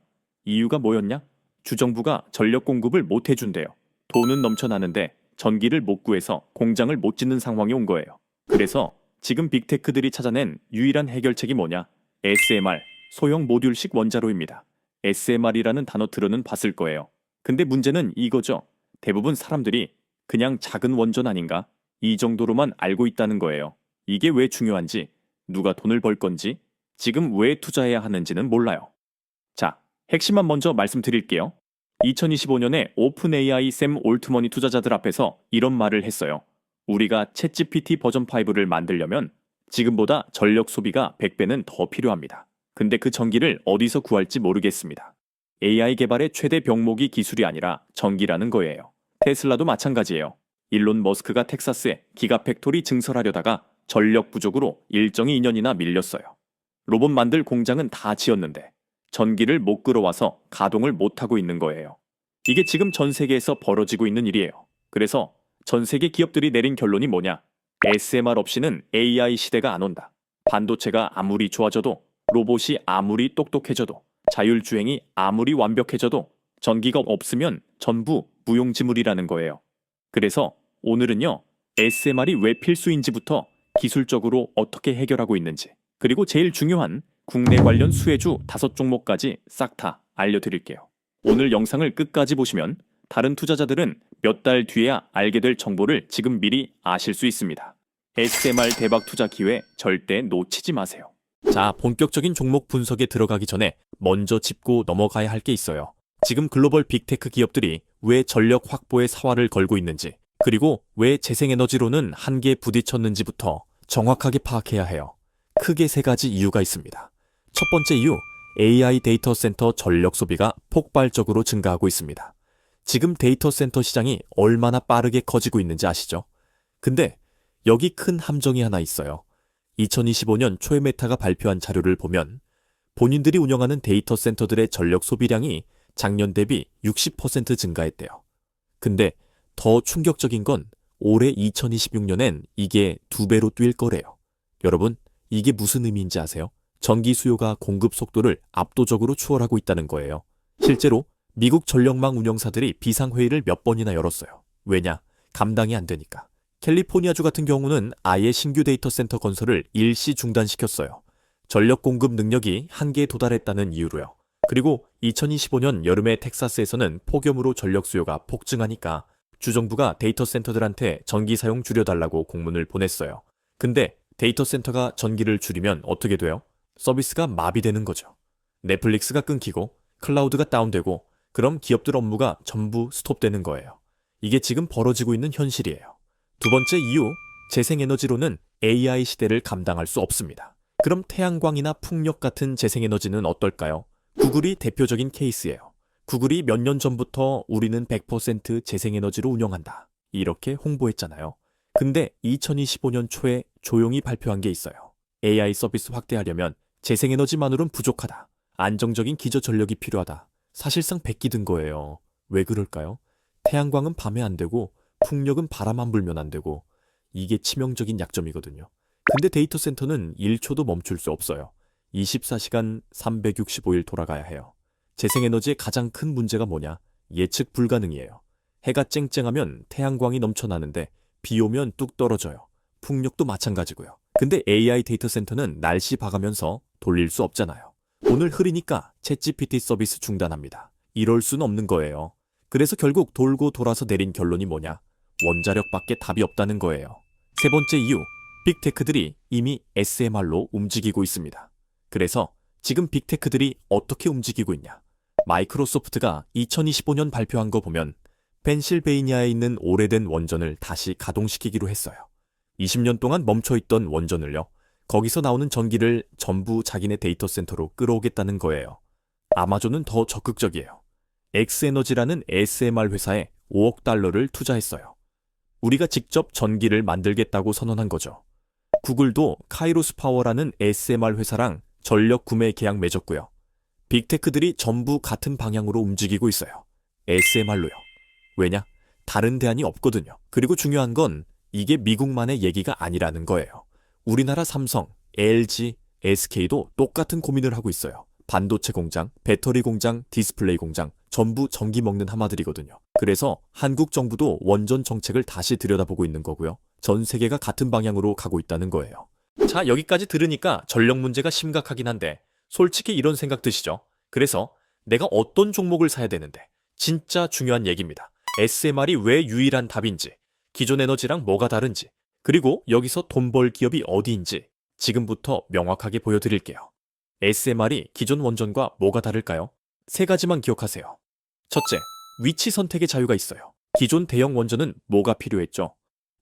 이유가 뭐였냐? 주정부가 전력 공급을 못 해준대요. 돈은 넘쳐나는데 전기를 못 구해서 공장을 못 짓는 상황이 온 거예요. 그래서 지금 빅테크들이 찾아낸 유일한 해결책이 뭐냐? SMR, 소형 모듈식 원자로입니다. SMR이라는 단어 들어는 봤을 거예요. 근데 문제는 이거죠. 대부분 사람들이 그냥 작은 원전 아닌가? 이 정도로만 알고 있다는 거예요. 이게 왜 중요한지, 누가 돈을 벌 건지, 지금 왜 투자해야 하는지는 몰라요. 자, 핵심만 먼저 말씀드릴게요. 2025년에 오픈 AI 샘 올트머니 투자자들 앞에서 이런 말을 했어요. 우리가 챗GPT 버전 5를 만들려면 지금보다 전력 소비가 100배는 더 필요합니다. 근데 그 전기를 어디서 구할지 모르겠습니다. AI 개발의 최대 병목이 기술이 아니라 전기라는 거예요. 테슬라도 마찬가지예요. 일론 머스크가 텍사스에 기가팩토리 증설하려다가 전력 부족으로 일정이 2년이나 밀렸어요. 로봇 만들 공장은 다 지었는데 전기를 못 끌어와서 가동을 못하고 있는 거예요. 이게 지금 전 세계에서 벌어지고 있는 일이에요. 그래서 전 세계 기업들이 내린 결론이 뭐냐? SMR 없이는 AI 시대가 안 온다. 반도체가 아무리 좋아져도, 로봇이 아무리 똑똑해져도, 자율주행이 아무리 완벽해져도 전기가 없으면 전부 무용지물이라는 거예요. 그래서 오늘은요, SMR이 왜 필수인지부터 기술적으로 어떻게 해결하고 있는지, 그리고 제일 중요한 국내 관련 수혜주 5종목까지 싹 다 알려드릴게요. 오늘 영상을 끝까지 보시면 다른 투자자들은 몇 달 뒤에야 알게 될 정보를 지금 미리 아실 수 있습니다. SMR 대박 투자 기회 절대 놓치지 마세요. 자, 본격적인 종목 분석에 들어가기 전에 먼저 짚고 넘어가야 할 게 있어요. 지금 글로벌 빅테크 기업들이 왜 전력 확보에 사활을 걸고 있는지, 그리고 왜 재생에너지로는 한계에 부딪혔는지부터 정확하게 파악해야 해요. 크게 3가지 이유가 있습니다. 첫 번째 이유, AI 데이터 센터 전력 소비가 폭발적으로 증가하고 있습니다. 지금 데이터 센터 시장이 얼마나 빠르게 커지고 있는지 아시죠? 근데 여기 큰 함정이 하나 있어요. 2025년 초에 메타가 발표한 자료를 보면 본인들이 운영하는 데이터 센터들의 전력 소비량이 작년 대비 60% 증가했대요. 근데 더 충격적인 건 올해 2026년엔 이게 2배로 뛸 거래요. 여러분, 이게 무슨 의미인지 아세요? 전기 수요가 공급 속도를 압도적으로 추월하고 있다는 거예요. 실제로 미국 전력망 운영사들이 비상회의를 몇 번이나 열었어요. 왜냐? 감당이 안 되니까. 캘리포니아주 같은 경우는 아예 신규 데이터 센터 건설을 일시 중단시켰어요. 전력 공급 능력이 한계에 도달했다는 이유로요. 그리고 2025년 여름에 텍사스에서는 폭염으로 전력 수요가 폭증하니까 주정부가 데이터 센터들한테 전기 사용 줄여달라고 공문을 보냈어요. 근데 데이터 센터가 전기를 줄이면 어떻게 돼요? 서비스가 마비되는 거죠. 넷플릭스가 끊기고 클라우드가 다운되고 그럼 기업들 업무가 전부 스톱되는 거예요. 이게 지금 벌어지고 있는 현실이에요. 두 번째 이유, 재생에너지로는 AI 시대를 감당할 수 없습니다. 그럼 태양광이나 풍력 같은 재생에너지는 어떨까요? 구글이 대표적인 케이스예요. 구글이 몇 년 전부터 우리는 100% 재생에너지로 운영한다. 이렇게 홍보했잖아요. 근데 2025년 초에 조용히 발표한 게 있어요. AI 서비스 확대하려면 재생에너지만으로는 부족하다. 안정적인 기저전력이 필요하다. 사실상 베끼든 거예요. 왜 그럴까요? 태양광은 밤에 안 되고 풍력은 바람 안 불면 안 되고 이게 치명적인 약점이거든요. 근데 데이터 센터는 1초도 멈출 수 없어요. 24시간 365일 돌아가야 해요. 재생에너지의 가장 큰 문제가 뭐냐? 예측 불가능이에요. 해가 쨍쨍하면 태양광이 넘쳐나는데 비 오면 뚝 떨어져요. 풍력도 마찬가지고요. 근데 AI 데이터 센터는 날씨 봐가면서 돌릴 수 없잖아요. 오늘 흐리니까 챗GPT 서비스 중단합니다. 이럴 수는 없는 거예요. 그래서 결국 돌고 돌아서 내린 결론이 뭐냐? 원자력밖에 답이 없다는 거예요. 세 번째 이유, 빅테크들이 이미 SMR로 움직이고 있습니다. 그래서 지금 빅테크들이 어떻게 움직이고 있냐? 마이크로소프트가 2025년 발표한 거 보면 펜실베이니아에 있는 오래된 원전을 다시 가동시키기로 했어요. 20년 동안 멈춰있던 원전을요. 거기서 나오는 전기를 전부 자기네 데이터 센터로 끌어오겠다는 거예요. 아마존은 더 적극적이에요. 엑스에너지라는 SMR 회사에 5억 달러를 투자했어요. 우리가 직접 전기를 만들겠다고 선언한 거죠. 구글도 카이로스 파워라는 SMR 회사랑 전력 구매 계약 맺었고요. 빅테크들이 전부 같은 방향으로 움직이고 있어요. SMR로요. 왜냐? 다른 대안이 없거든요. 그리고 중요한 건 이게 미국만의 얘기가 아니라는 거예요. 우리나라 삼성, LG, SK도 똑같은 고민을 하고 있어요. 반도체 공장, 배터리 공장, 디스플레이 공장 전부 전기 먹는 하마들이거든요. 그래서 한국 정부도 원전 정책을 다시 들여다보고 있는 거고요. 전 세계가 같은 방향으로 가고 있다는 거예요. 자, 여기까지 들으니까 전력 문제가 심각하긴 한데 솔직히 이런 생각 드시죠? 그래서 내가 어떤 종목을 사야 되는데 진짜 중요한 얘기입니다. SMR이 왜 유일한 답인지, 기존 에너지랑 뭐가 다른지, 그리고 여기서 돈 벌 기업이 어디인지 지금부터 명확하게 보여드릴게요. SMR이 기존 원전과 뭐가 다를까요? 세 가지만 기억하세요. 첫째, 위치 선택의 자유가 있어요. 기존 대형 원전은 뭐가 필요했죠?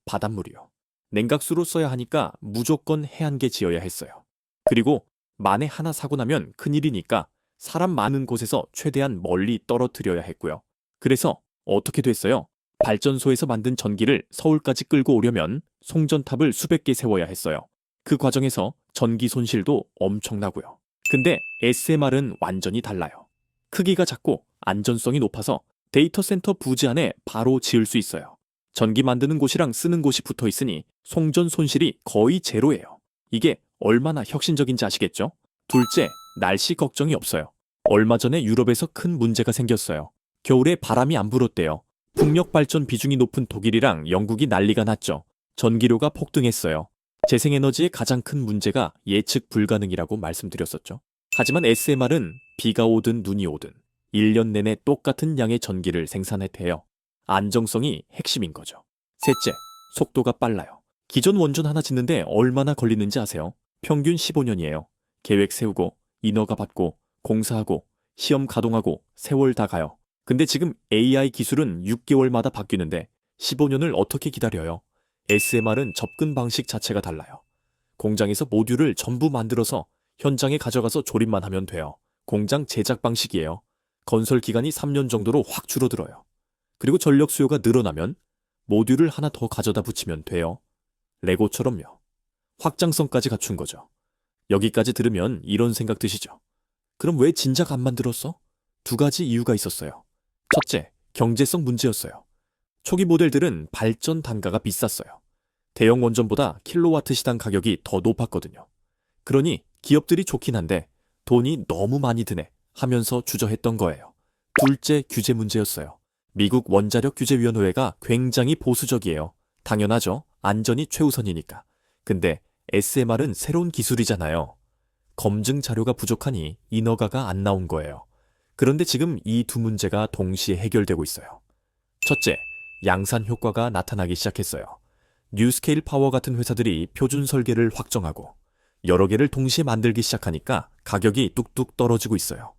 바닷물이요. 냉각수로 써야 하니까 무조건 해안계 지어야 했어요. 그리고 만에 하나 사고 나면 큰일이니까 사람 많은 곳에서 최대한 멀리 떨어뜨려야 했고요. 그래서 어떻게 됐어요? 발전소에서 만든 전기를 서울까지 끌고 오려면 송전탑을 수백 개 세워야 했어요. 그 과정에서 전기 손실도 엄청나고요. 근데 SMR은 완전히 달라요. 크기가 작고 안전성이 높아서 데이터 센터 부지 안에 바로 지을 수 있어요. 전기 만드는 곳이랑 쓰는 곳이 붙어 있으니 송전 손실이 거의 제로예요. 이게 얼마나 혁신적인지 아시겠죠? 둘째, 날씨 걱정이 없어요. 얼마 전에 유럽에서 큰 문제가 생겼어요. 겨울에 바람이 안 불었대요. 풍력 발전 비중이 높은 독일이랑 영국이 난리가 났죠. 전기료가 폭등했어요. 재생에너지의 가장 큰 문제가 예측 불가능이라고 말씀드렸었죠. 하지만 SMR은 비가 오든 눈이 오든 1년 내내 똑같은 양의 전기를 생산해대요. 안정성이 핵심인 거죠. 셋째, 속도가 빨라요. 기존 원전 하나 짓는데 얼마나 걸리는지 아세요? 평균 15년이에요. 계획 세우고 인허가 받고 공사하고 시험 가동하고 세월 다 가요. 근데 지금 AI 기술은 6개월마다 바뀌는데 15년을 어떻게 기다려요? SMR은 접근 방식 자체가 달라요. 공장에서 모듈을 전부 만들어서 현장에 가져가서 조립만 하면 돼요. 공장 제작 방식이에요. 건설 기간이 3년 정도로 확 줄어들어요. 그리고 전력 수요가 늘어나면 모듈을 하나 더 가져다 붙이면 돼요. 레고처럼요. 확장성까지 갖춘 거죠. 여기까지 들으면 이런 생각 드시죠? 그럼 왜 진작 안 만들었어? 두 가지 이유가 있었어요. 첫째, 경제성 문제였어요. 초기 모델들은 발전 단가가 비쌌어요. 대형 원전보다 킬로와트 시당 가격이 더 높았거든요. 그러니 기업들이 좋긴 한데 돈이 너무 많이 드네 하면서 주저했던 거예요. 둘째, 규제 문제였어요. 미국 원자력규제위원회가 굉장히 보수적이에요. 당연하죠. 안전이 최우선이니까. 근데 SMR은 새로운 기술이잖아요. 검증 자료가 부족하니 인허가가 안 나온 거예요. 그런데 지금 이 두 문제가 동시에 해결되고 있어요. 첫째, 양산 효과가 나타나기 시작했어요. 뉴스케일 파워 같은 회사들이 표준 설계를 확정하고 여러 개를 동시에 만들기 시작하니까 가격이 뚝뚝 떨어지고 있어요.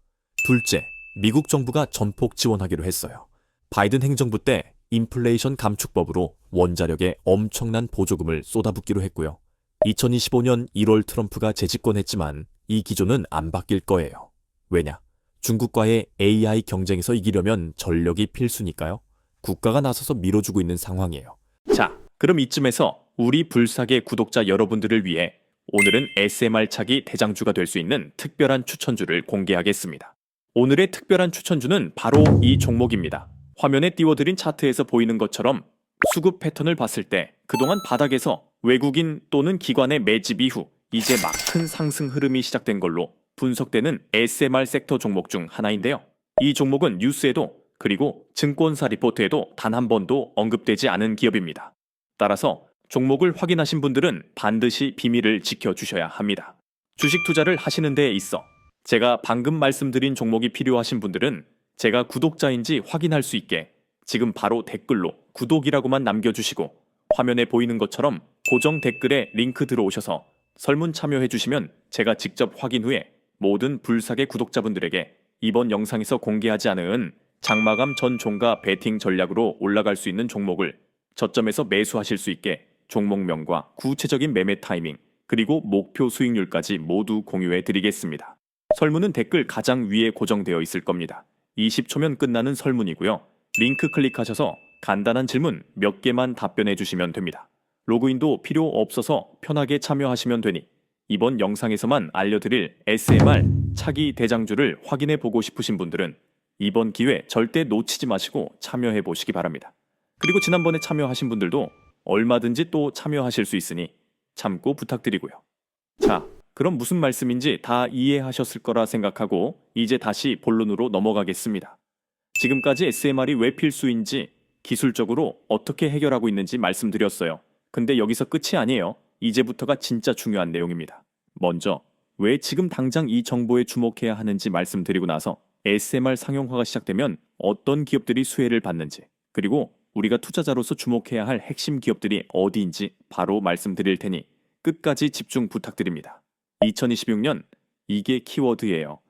둘째, 미국 정부가 전폭 지원하기로 했어요. 바이든 행정부 때 인플레이션 감축법으로 원자력에 엄청난 보조금을 쏟아붓기로 했고요. 2025년 1월 트럼프가 재집권했지만 이 기조는 안 바뀔 거예요. 왜냐? 중국과의 AI 경쟁에서 이기려면 전력이 필수니까요. 국가가 나서서 밀어주고 있는 상황이에요. 자, 그럼 이쯤에서 우리 불사계 구독자 여러분들을 위해 오늘은 SMR 차기 대장주가 될 수 있는 특별한 추천주를 공개하겠습니다. 오늘의 특별한 추천주는 바로 이 종목입니다. 화면에 띄워드린 차트에서 보이는 것처럼 수급 패턴을 봤을 때 그동안 바닥에서 외국인 또는 기관의 매집 이후 이제 막 큰 상승 흐름이 시작된 걸로 분석되는 SMR 섹터 종목 중 하나인데요. 이 종목은 뉴스에도 그리고 증권사 리포트에도 단 한 번도 언급되지 않은 기업입니다. 따라서 종목을 확인하신 분들은 반드시 비밀을 지켜주셔야 합니다. 주식 투자를 하시는 데에 있어 제가 방금 말씀드린 종목이 필요하신 분들은 제가 구독자인지 확인할 수 있게 지금 바로 댓글로 구독이라고만 남겨주시고 화면에 보이는 것처럼 고정 댓글에 링크 들어오셔서 설문 참여해 주시면 제가 직접 확인 후에 모든 불사계 구독자분들에게 이번 영상에서 공개하지 않은 장마감 전 종가 베팅 전략으로 올라갈 수 있는 종목을 저점에서 매수하실 수 있게 종목명과 구체적인 매매 타이밍 그리고 목표 수익률까지 모두 공유해 드리겠습니다. 설문은 댓글 가장 위에 고정되어 있을 겁니다. 20초면 끝나는 설문이고요. 링크 클릭하셔서 간단한 질문 몇 개만 답변해 주시면 됩니다. 로그인도 필요 없어서 편하게 참여하시면 되니 이번 영상에서만 알려드릴 SMR 차기 대장주를 확인해 보고 싶으신 분들은 이번 기회 절대 놓치지 마시고 참여해 보시기 바랍니다. 그리고 지난번에 참여하신 분들도 얼마든지 또 참여하실 수 있으니 참고 부탁드리고요. 자, 그럼 무슨 말씀인지 다 이해하셨을 거라 생각하고 이제 다시 본론으로 넘어가겠습니다. 지금까지 SMR이 왜 필수인지 기술적으로 어떻게 해결하고 있는지 말씀드렸어요. 근데 여기서 끝이 아니에요. 이제부터가 진짜 중요한 내용입니다. 먼저 왜 지금 당장 이 정보에 주목해야 하는지 말씀드리고 나서 SMR 상용화가 시작되면 어떤 기업들이 수혜를 받는지 그리고 우리가 투자자로서 주목해야 할 핵심 기업들이 어디인지 바로 말씀드릴 테니 끝까지 집중 부탁드립니다. 2026년 이게 키워드예요.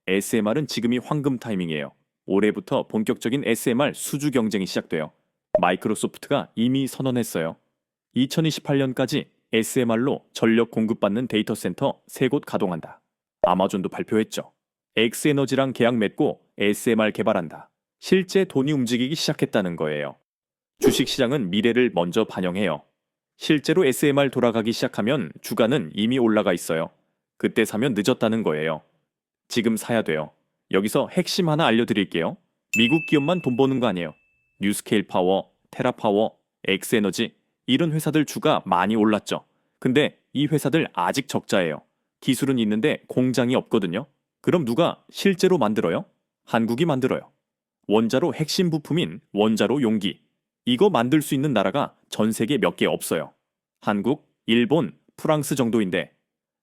SMR은 지금이 황금 타이밍이에요. 올해부터 본격적인 SMR 수주 경쟁이 시작돼요. 마이크로소프트가 이미 선언했어요. 2028년까지 SMR로 전력 공급받는 데이터 센터 3곳 가동한다. 아마존도 발표했죠. 엑스에너지랑 계약 맺고 SMR 개발한다. 실제 돈이 움직이기 시작했다는 거예요. 주식시장은 미래를 먼저 반영해요. 실제로 SMR 돌아가기 시작하면 주가는 이미 올라가 있어요. 그때 사면 늦었다는 거예요. 지금 사야 돼요. 여기서 핵심 하나 알려드릴게요. 미국 기업만 돈 버는 거 아니에요. 뉴스케일 파워, 테라파워, 엑스에너지 이런 회사들 주가 많이 올랐죠. 근데 이 회사들 아직 적자예요. 기술은 있는데 공장이 없거든요. 그럼 누가 실제로 만들어요? 한국이 만들어요. 원자로 핵심 부품인 원자로 용기. 이거 만들 수 있는 나라가 전 세계 몇 개 없어요. 한국, 일본, 프랑스 정도인데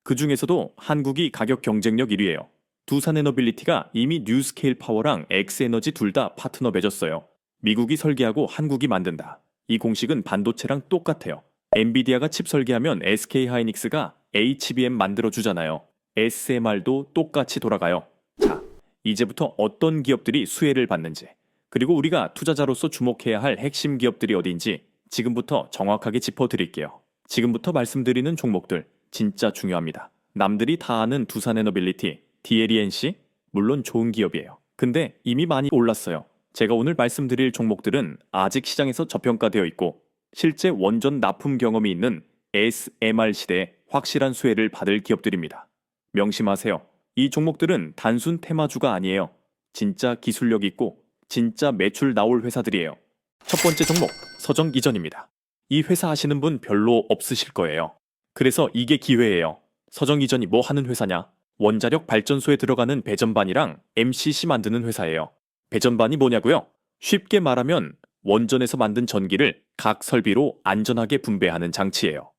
그 중에서도 한국이 가격 경쟁력 1위예요. 두산에너빌리티가 이미 뉴스케일 파워랑 엑스에너지 둘 다 파트너 맺었어요. 미국이 설계하고 한국이 만든다. 이 공식은 반도체랑 똑같아요. 엔비디아가 칩 설계하면 SK하이닉스가 HBM 만들어주잖아요. SMR도 똑같이 돌아가요. 자, 이제부터 어떤 기업들이 수혜를 받는지 그리고 우리가 투자자로서 주목해야 할 핵심 기업들이 어디인지 지금부터 정확하게 짚어드릴게요. 지금부터 말씀드리는 종목들 진짜 중요합니다. 남들이 다 아는 두산에너빌리티, DLENC 물론 좋은 기업이에요. 근데 이미 많이 올랐어요. 제가 오늘 말씀드릴 종목들은 아직 시장에서 저평가되어 있고 실제 원전 납품 경험이 있는 SMR 시대에 확실한 수혜를 받을 기업들입니다. 명심하세요. 이 종목들은 단순 테마주가 아니에요. 진짜 기술력 있고 진짜 매출 나올 회사들이에요. 첫 번째 종목, 서정이전입니다. 이 회사 아시는 분 별로 없으실 거예요. 그래서 이게 기회예요. 서정이전이 뭐 하는 회사냐? 원자력 발전소에 들어가는 배전반이랑 MCC 만드는 회사예요. 배전반이 뭐냐고요? 쉽게 말하면 원전에서 만든 전기를 각 설비로 안전하게 분배하는 장치예요.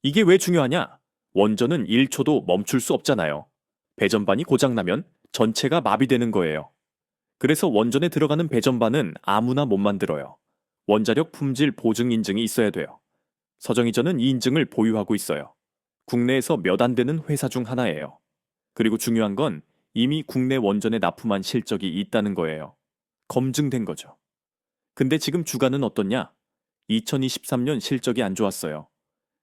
이게 왜 중요하냐? 원전은 1초도 멈출 수 없잖아요. 배전반이 고장나면 전체가 마비되는 거예요. 그래서 원전에 들어가는 배전반은 아무나 못 만들어요. 원자력 품질 보증 인증이 있어야 돼요. 서정이전은 이 인증을 보유하고 있어요. 국내에서 몇 안 되는 회사 중 하나예요. 그리고 중요한 건 이미 국내 원전에 납품한 실적이 있다는 거예요. 검증된 거죠. 근데 지금 주가는 어떻냐? 2023년 실적이 안 좋았어요.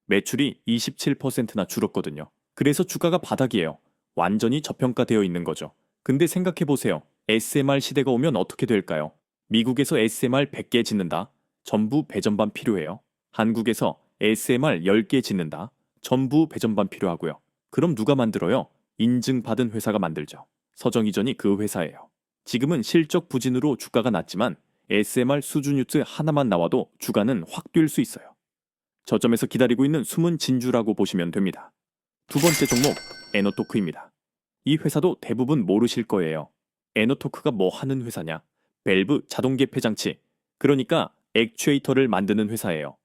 매출이 27%나 줄었거든요. 그래서 주가가 바닥이에요. 완전히 저평가되어 있는 거죠. 근데 생각해보세요. SMR 시대가 오면 어떻게 될까요? 미국에서 SMR 100개 짓는다. 전부 배전반 필요해요. 한국에서 SMR 10개 짓는다. 전부 배전반 필요하고요. 그럼 누가 만들어요? 인증받은 회사가 만들죠. 서정이전이 그 회사예요. 지금은 실적 부진으로 주가가 낮지만 SMR 수주 뉴스 하나만 나와도 주가는 확 뛸 수 있어요. 저점에서 기다리고 있는 숨은 진주라고 보시면 됩니다. 두 번째 종목, 에너토크입니다. 이 회사도 대부분 모르실 거예요. 에너토크가 뭐 하는 회사냐? 밸브 자동 개폐 장치, 그러니까 액추에이터를 만드는 회사예요.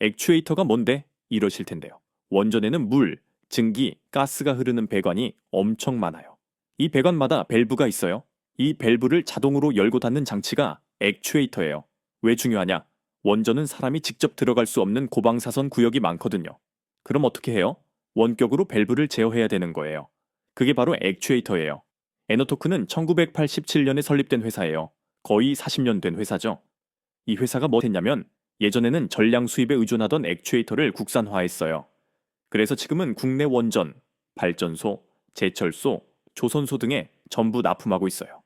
액추에이터가 뭔데? 이러실 텐데요. 원전에는 물, 증기, 가스가 흐르는 배관이 엄청 많아요. 이 배관마다 밸브가 있어요. 이 밸브를 자동으로 열고 닫는 장치가 액추에이터예요. 왜 중요하냐? 원전은 사람이 직접 들어갈 수 없는 고방사선 구역이 많거든요. 그럼 어떻게 해요? 원격으로 밸브를 제어해야 되는 거예요. 그게 바로 액추에이터예요. 에너토크는 1987년에 설립된 회사예요. 거의 40년 된 회사죠. 이 회사가 뭐 했냐면 예전에는 전량 수입에 의존하던 액추에이터를 국산화했어요. 그래서 지금은 국내 원전, 발전소, 제철소, 조선소 등에 전부 납품하고 있어요.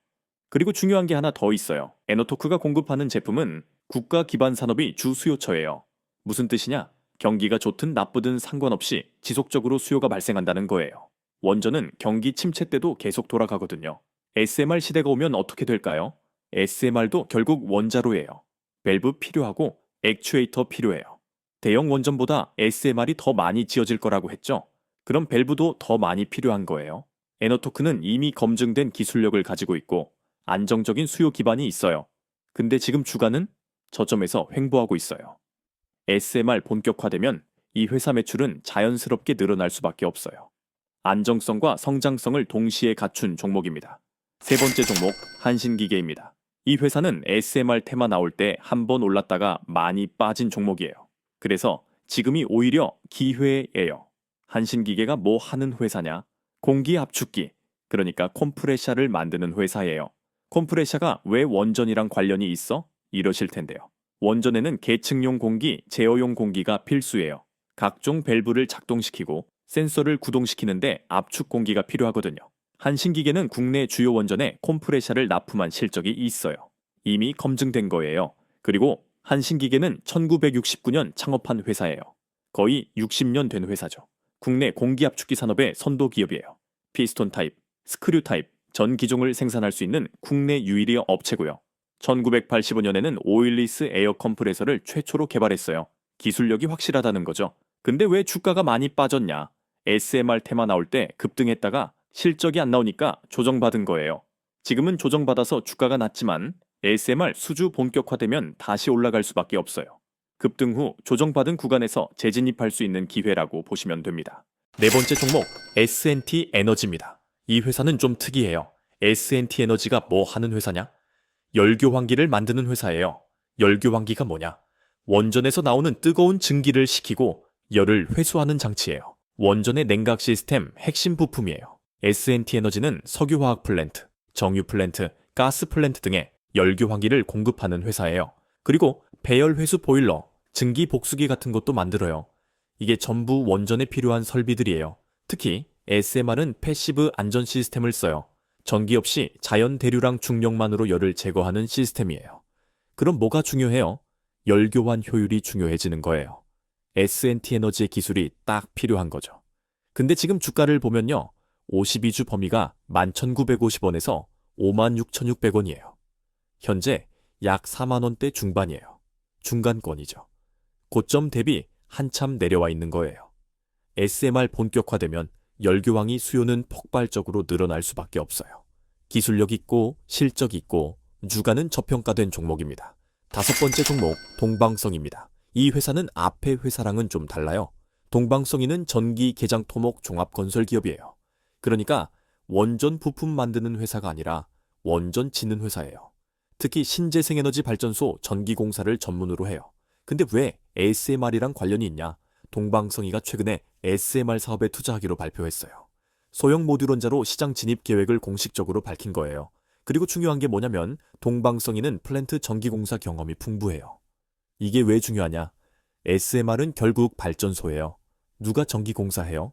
그리고 중요한 게 하나 더 있어요. 에너토크가 공급하는 제품은 국가 기반 산업이 주 수요처예요. 무슨 뜻이냐? 경기가 좋든 나쁘든 상관없이 지속적으로 수요가 발생한다는 거예요. 원전은 경기 침체 때도 계속 돌아가거든요. SMR 시대가 오면 어떻게 될까요? SMR도 결국 원자로예요. 밸브 필요하고 액추에이터 필요해요. 대형 원전보다 SMR이 더 많이 지어질 거라고 했죠. 그럼 밸브도 더 많이 필요한 거예요. 에너토크는 이미 검증된 기술력을 가지고 있고 안정적인 수요 기반이 있어요. 근데 지금 주가는 저점에서 횡보하고 있어요. SMR 본격화되면 이 회사 매출은 자연스럽게 늘어날 수밖에 없어요. 안정성과 성장성을 동시에 갖춘 종목입니다. 세 번째 종목, 한신기계입니다. 이 회사는 SMR 테마 나올 때 한 번 올랐다가 많이 빠진 종목이에요. 그래서 지금이 오히려 기회예요. 한신기계가 뭐 하는 회사냐? 공기 압축기, 그러니까 컴프레셔를 만드는 회사예요. 컴프레셔가 왜 원전이랑 관련이 있어? 이러실 텐데요. 원전에는 계층용 공기, 제어용 공기가 필수예요. 각종 밸브를 작동시키고 센서를 구동시키는데 압축 공기가 필요하거든요. 한신기계는 국내 주요 원전에 컴프레셔를 납품한 실적이 있어요. 이미 검증된 거예요. 그리고 한신기계는 1969년 창업한 회사예요. 거의 60년 된 회사죠. 국내 공기압축기 산업의 선도 기업이에요. 피스톤 타입, 스크류 타입, 전 기종을 생산할 수 있는 국내 유일의 업체고요. 1985년에는 오일리스 에어 컴프레서를 최초로 개발했어요. 기술력이 확실하다는 거죠. 근데 왜 주가가 많이 빠졌냐? SMR 테마 나올 때 급등했다가 실적이 안 나오니까 조정받은 거예요. 지금은 조정받아서 주가가 낮지만 SMR 수주 본격화되면 다시 올라갈 수밖에 없어요. 급등 후 조정받은 구간에서 재진입할 수 있는 기회라고 보시면 됩니다. 네 번째 종목, S&T 에너지입니다. 이 회사는 좀 특이해요. S&T 에너지가 뭐 하는 회사냐? 열교환기를 만드는 회사예요. 열교환기가 뭐냐? 원전에서 나오는 뜨거운 증기를 식히고 열을 회수하는 장치예요. 원전의 냉각 시스템 핵심 부품이에요. S&T 에너지는 석유화학 플랜트, 정유 플랜트, 가스 플랜트 등의 열교환기를 공급하는 회사예요. 그리고 배열 회수 보일러, 증기 복수기 같은 것도 만들어요. 이게 전부 원전에 필요한 설비들이에요. 특히 SMR은 패시브 안전 시스템을 써요. 전기 없이 자연 대류랑 중력만으로 열을 제거하는 시스템이에요. 그럼 뭐가 중요해요? 열교환 효율이 중요해지는 거예요. S&T 에너지의 기술이 딱 필요한 거죠. 근데 지금 주가를 보면요. 52주 범위가 11,950원에서 56,600원이에요. 현재 약 4만원대 중반이에요. 중간권이죠. 고점 대비 한참 내려와 있는 거예요. SMR 본격화되면 열교환기 수요는 폭발적으로 늘어날 수밖에 없어요. 기술력 있고 실적 있고 주가는 저평가된 종목입니다. 다섯 번째 종목, 동방성입니다. 이 회사는 앞의 회사랑은 좀 달라요. 동방성이는 전기 개장 토목 종합 건설 기업이에요. 그러니까 원전 부품 만드는 회사가 아니라 원전 짓는 회사예요. 특히 신재생에너지 발전소 전기공사를 전문으로 해요. 근데 왜 ASMR이랑 관련이 있냐? 동방성이가 최근에 ASMR 사업에 투자하기로 발표했어요. 소형 모듈 원자로 시장 진입 계획을 공식적으로 밝힌 거예요. 그리고 중요한 게 뭐냐면 동방성이는 플랜트 전기공사 경험이 풍부해요. 이게 왜 중요하냐? SMR은 결국 발전소예요. 누가 전기공사해요?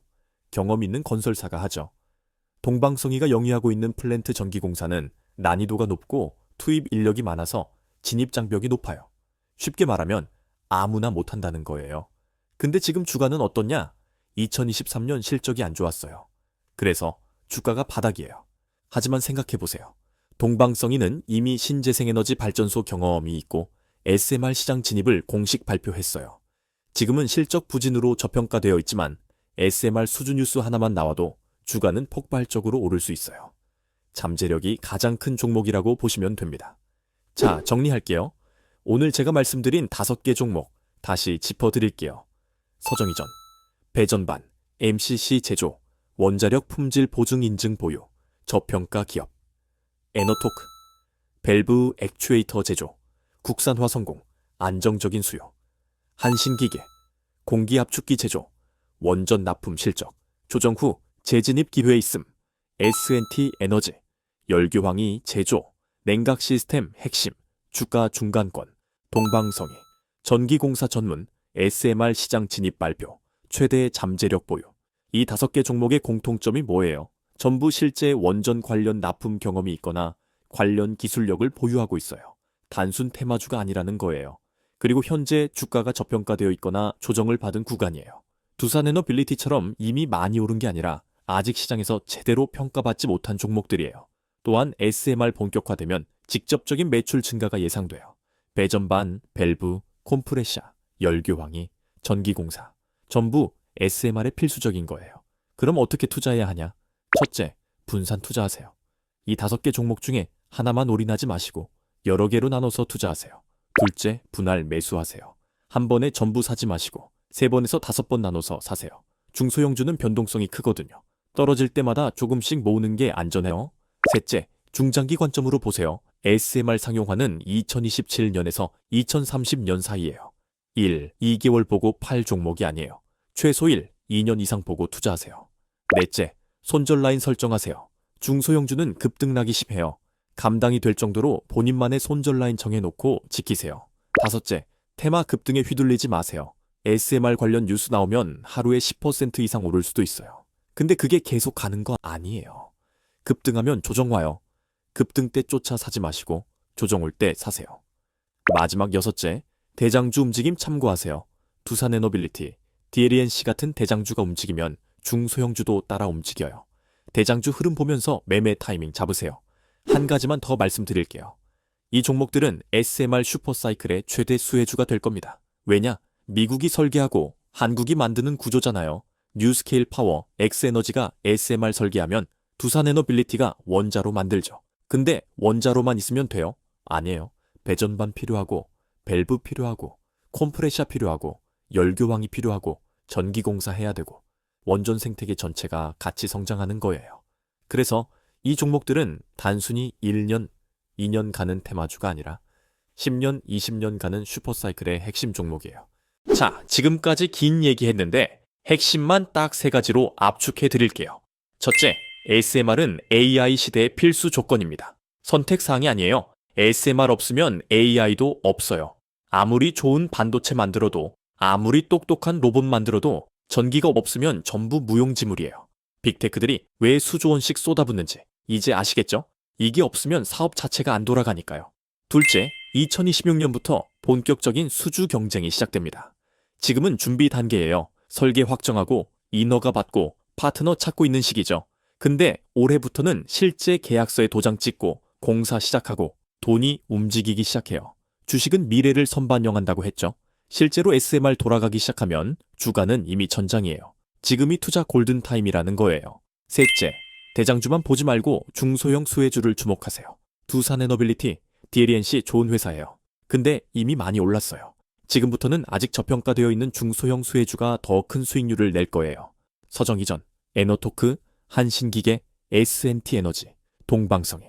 경험 있는 건설사가 하죠. 동방성이가 영위하고 있는 플랜트 전기공사는 난이도가 높고 투입 인력이 많아서 진입 장벽이 높아요. 쉽게 말하면 아무나 못한다는 거예요. 근데 지금 주가는 어떻냐? 2023년 실적이 안 좋았어요. 그래서 주가가 바닥이에요. 하지만 생각해보세요. 동방성이는 이미 신재생에너지 발전소 경험이 있고 SMR 시장 진입을 공식 발표했어요. 지금은 실적 부진으로 저평가되어 있지만 SMR 수주 뉴스 하나만 나와도 주가는 폭발적으로 오를 수 있어요. 잠재력이 가장 큰 종목이라고 보시면 됩니다. 자, 정리할게요. 오늘 제가 말씀드린 5개 종목 다시 짚어드릴게요. 서정이전, 배전반, MCC 제조, 원자력 품질 보증 인증 보유, 저평가 기업, 에너토크, 밸브 액추에이터 제조, 국산화 성공, 안정적인 수요, 한신기계, 공기압축기 제조, 원전 납품 실적, 조정 후 재진입 기회 있음, S&T 에너지, 열교황이 제조, 냉각 시스템 핵심, 주가 중간권, 동방성이, 전기공사 전문, SMR 시장 진입 발표, 최대 잠재력 보유. 이 5개 종목의 공통점이 뭐예요? 전부 실제 원전 관련 납품 경험이 있거나 관련 기술력을 보유하고 있어요. 단순 테마주가 아니라는 거예요. 그리고 현재 주가가 저평가되어 있거나 조정을 받은 구간이에요. 두산에너빌리티처럼 이미 많이 오른 게 아니라 아직 시장에서 제대로 평가받지 못한 종목들이에요. 또한 SMR 본격화되면 직접적인 매출 증가가 예상돼요. 배전반, 밸브, 콤프레샤, 열교황이, 전기공사 전부 SMR에 필수적인 거예요. 그럼 어떻게 투자해야 하냐? 첫째, 분산 투자하세요. 이 5개 종목 중에 하나만 올인하지 마시고 여러 개로 나눠서 투자하세요. 둘째, 분할 매수하세요. 한 번에 전부 사지 마시고 3번에서 5번 나눠서 사세요. 중소형주는 변동성이 크거든요. 떨어질 때마다 조금씩 모으는 게 안전해요. 셋째, 중장기 관점으로 보세요. SMR 상용화는 2027년에서 2030년 사이예요. 2개월 보고 팔 종목이 아니에요. 최소 2년 이상 보고 투자하세요. 넷째, 손절 라인 설정하세요. 중소형주는 급등락이 심해요. 감당이 될 정도로 본인만의 손절 라인 정해놓고 지키세요. 다섯째, 테마 급등에 휘둘리지 마세요. SMR 관련 뉴스 나오면 하루에 10% 이상 오를 수도 있어요. 근데 그게 계속 가는 거 아니에요. 급등하면 조정 와요. 급등 때 쫓아 사지 마시고 조정 올 때 사세요. 마지막 6째, 대장주 움직임 참고하세요. 두산에너빌리티, DLNC 같은 대장주가 움직이면 중소형주도 따라 움직여요. 대장주 흐름 보면서 매매 타이밍 잡으세요. 한 가지만 더 말씀드릴게요. 이 종목들은 SMR 슈퍼사이클의 최대 수혜주가 될 겁니다. 왜냐? 미국이 설계하고 한국이 만드는 구조잖아요. 뉴스케일 파워, 엑스에너지가 SMR 설계하면 두산에너빌리티가 원자로 만들죠. 근데 원자로만 있으면 돼요? 아니에요. 배전반 필요하고, 밸브 필요하고, 콤프레셔 필요하고, 열교황이 필요하고, 전기공사 해야 되고, 원전 생태계 전체가 같이 성장하는 거예요. 그래서 이 종목들은 단순히 1년, 2년 가는 테마주가 아니라 10년, 20년 가는 슈퍼사이클의 핵심 종목이에요. 자, 지금까지 긴 얘기했는데 핵심만 딱 3가지로 압축해 드릴게요. 첫째, ASMR은 AI 시대의 필수 조건입니다. 선택사항이 아니에요. ASMR 없으면 AI도 없어요. 아무리 좋은 반도체 만들어도, 아무리 똑똑한 로봇 만들어도 전기가 없으면 전부 무용지물이에요. 빅테크들이 왜 수조원씩 쏟아붓는지 이제 아시겠죠? 이게 없으면 사업 자체가 안 돌아가니까요. 둘째, 2026년부터 본격적인 수주 경쟁이 시작됩니다. 지금은 준비 단계예요. 설계 확정하고 인허가 받고 파트너 찾고 있는 시기죠. 근데 올해부터는 실제 계약서에 도장 찍고 공사 시작하고 돈이 움직이기 시작해요. 주식은 미래를 선반영한다고 했죠. 실제로 SMR 돌아가기 시작하면 주가는 이미 전장이에요. 지금이 투자 골든타임이라는 거예요. 셋째, 대장주만 보지 말고 중소형 수혜주를 주목하세요. 두산에너빌리티, DLNC 좋은 회사예요. 근데 이미 많이 올랐어요. 지금부터는 아직 저평가되어 있는 중소형 수혜주가 더 큰 수익률을 낼 거예요. 서정이전, 에너토크, 한신기계, S&T 에너지, 동방성이.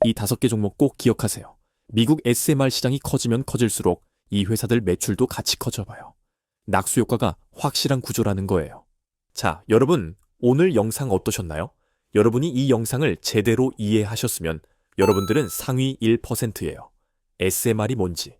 이 5개 종목 꼭 기억하세요. 미국 SMR 시장이 커지면 커질수록 이 회사들 매출도 같이 커져봐요. 낙수 효과가 확실한 구조라는 거예요. 자, 여러분, 오늘 영상 어떠셨나요? 여러분이 이 영상을 제대로 이해하셨으면 여러분들은 상위 1%예요. SMR이 뭔지,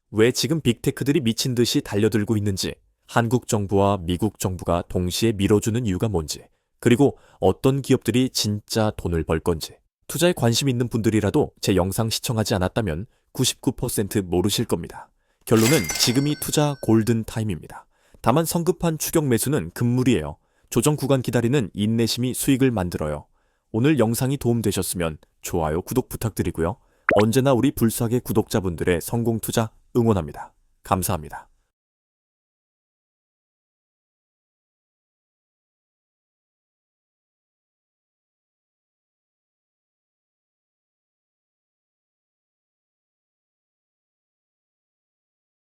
왜 지금 빅테크들이 미친 듯이 달려들고 있는지, 한국 정부와 미국 정부가 동시에 밀어주는 이유가 뭔지, 그리고 어떤 기업들이 진짜 돈을 벌 건지, 투자에 관심 있는 분들이라도 제 영상 시청하지 않았다면 99% 모르실 겁니다. 결론은 지금이 투자 골든 타임입니다. 다만 성급한 추격 매수는 금물이에요. 조정 구간 기다리는 인내심이 수익을 만들어요. 오늘 영상이 도움되셨으면 좋아요, 구독 부탁드리고요. 언제나 우리 불사의 구독자분들의 성공 투자 응원합니다. 감사합니다.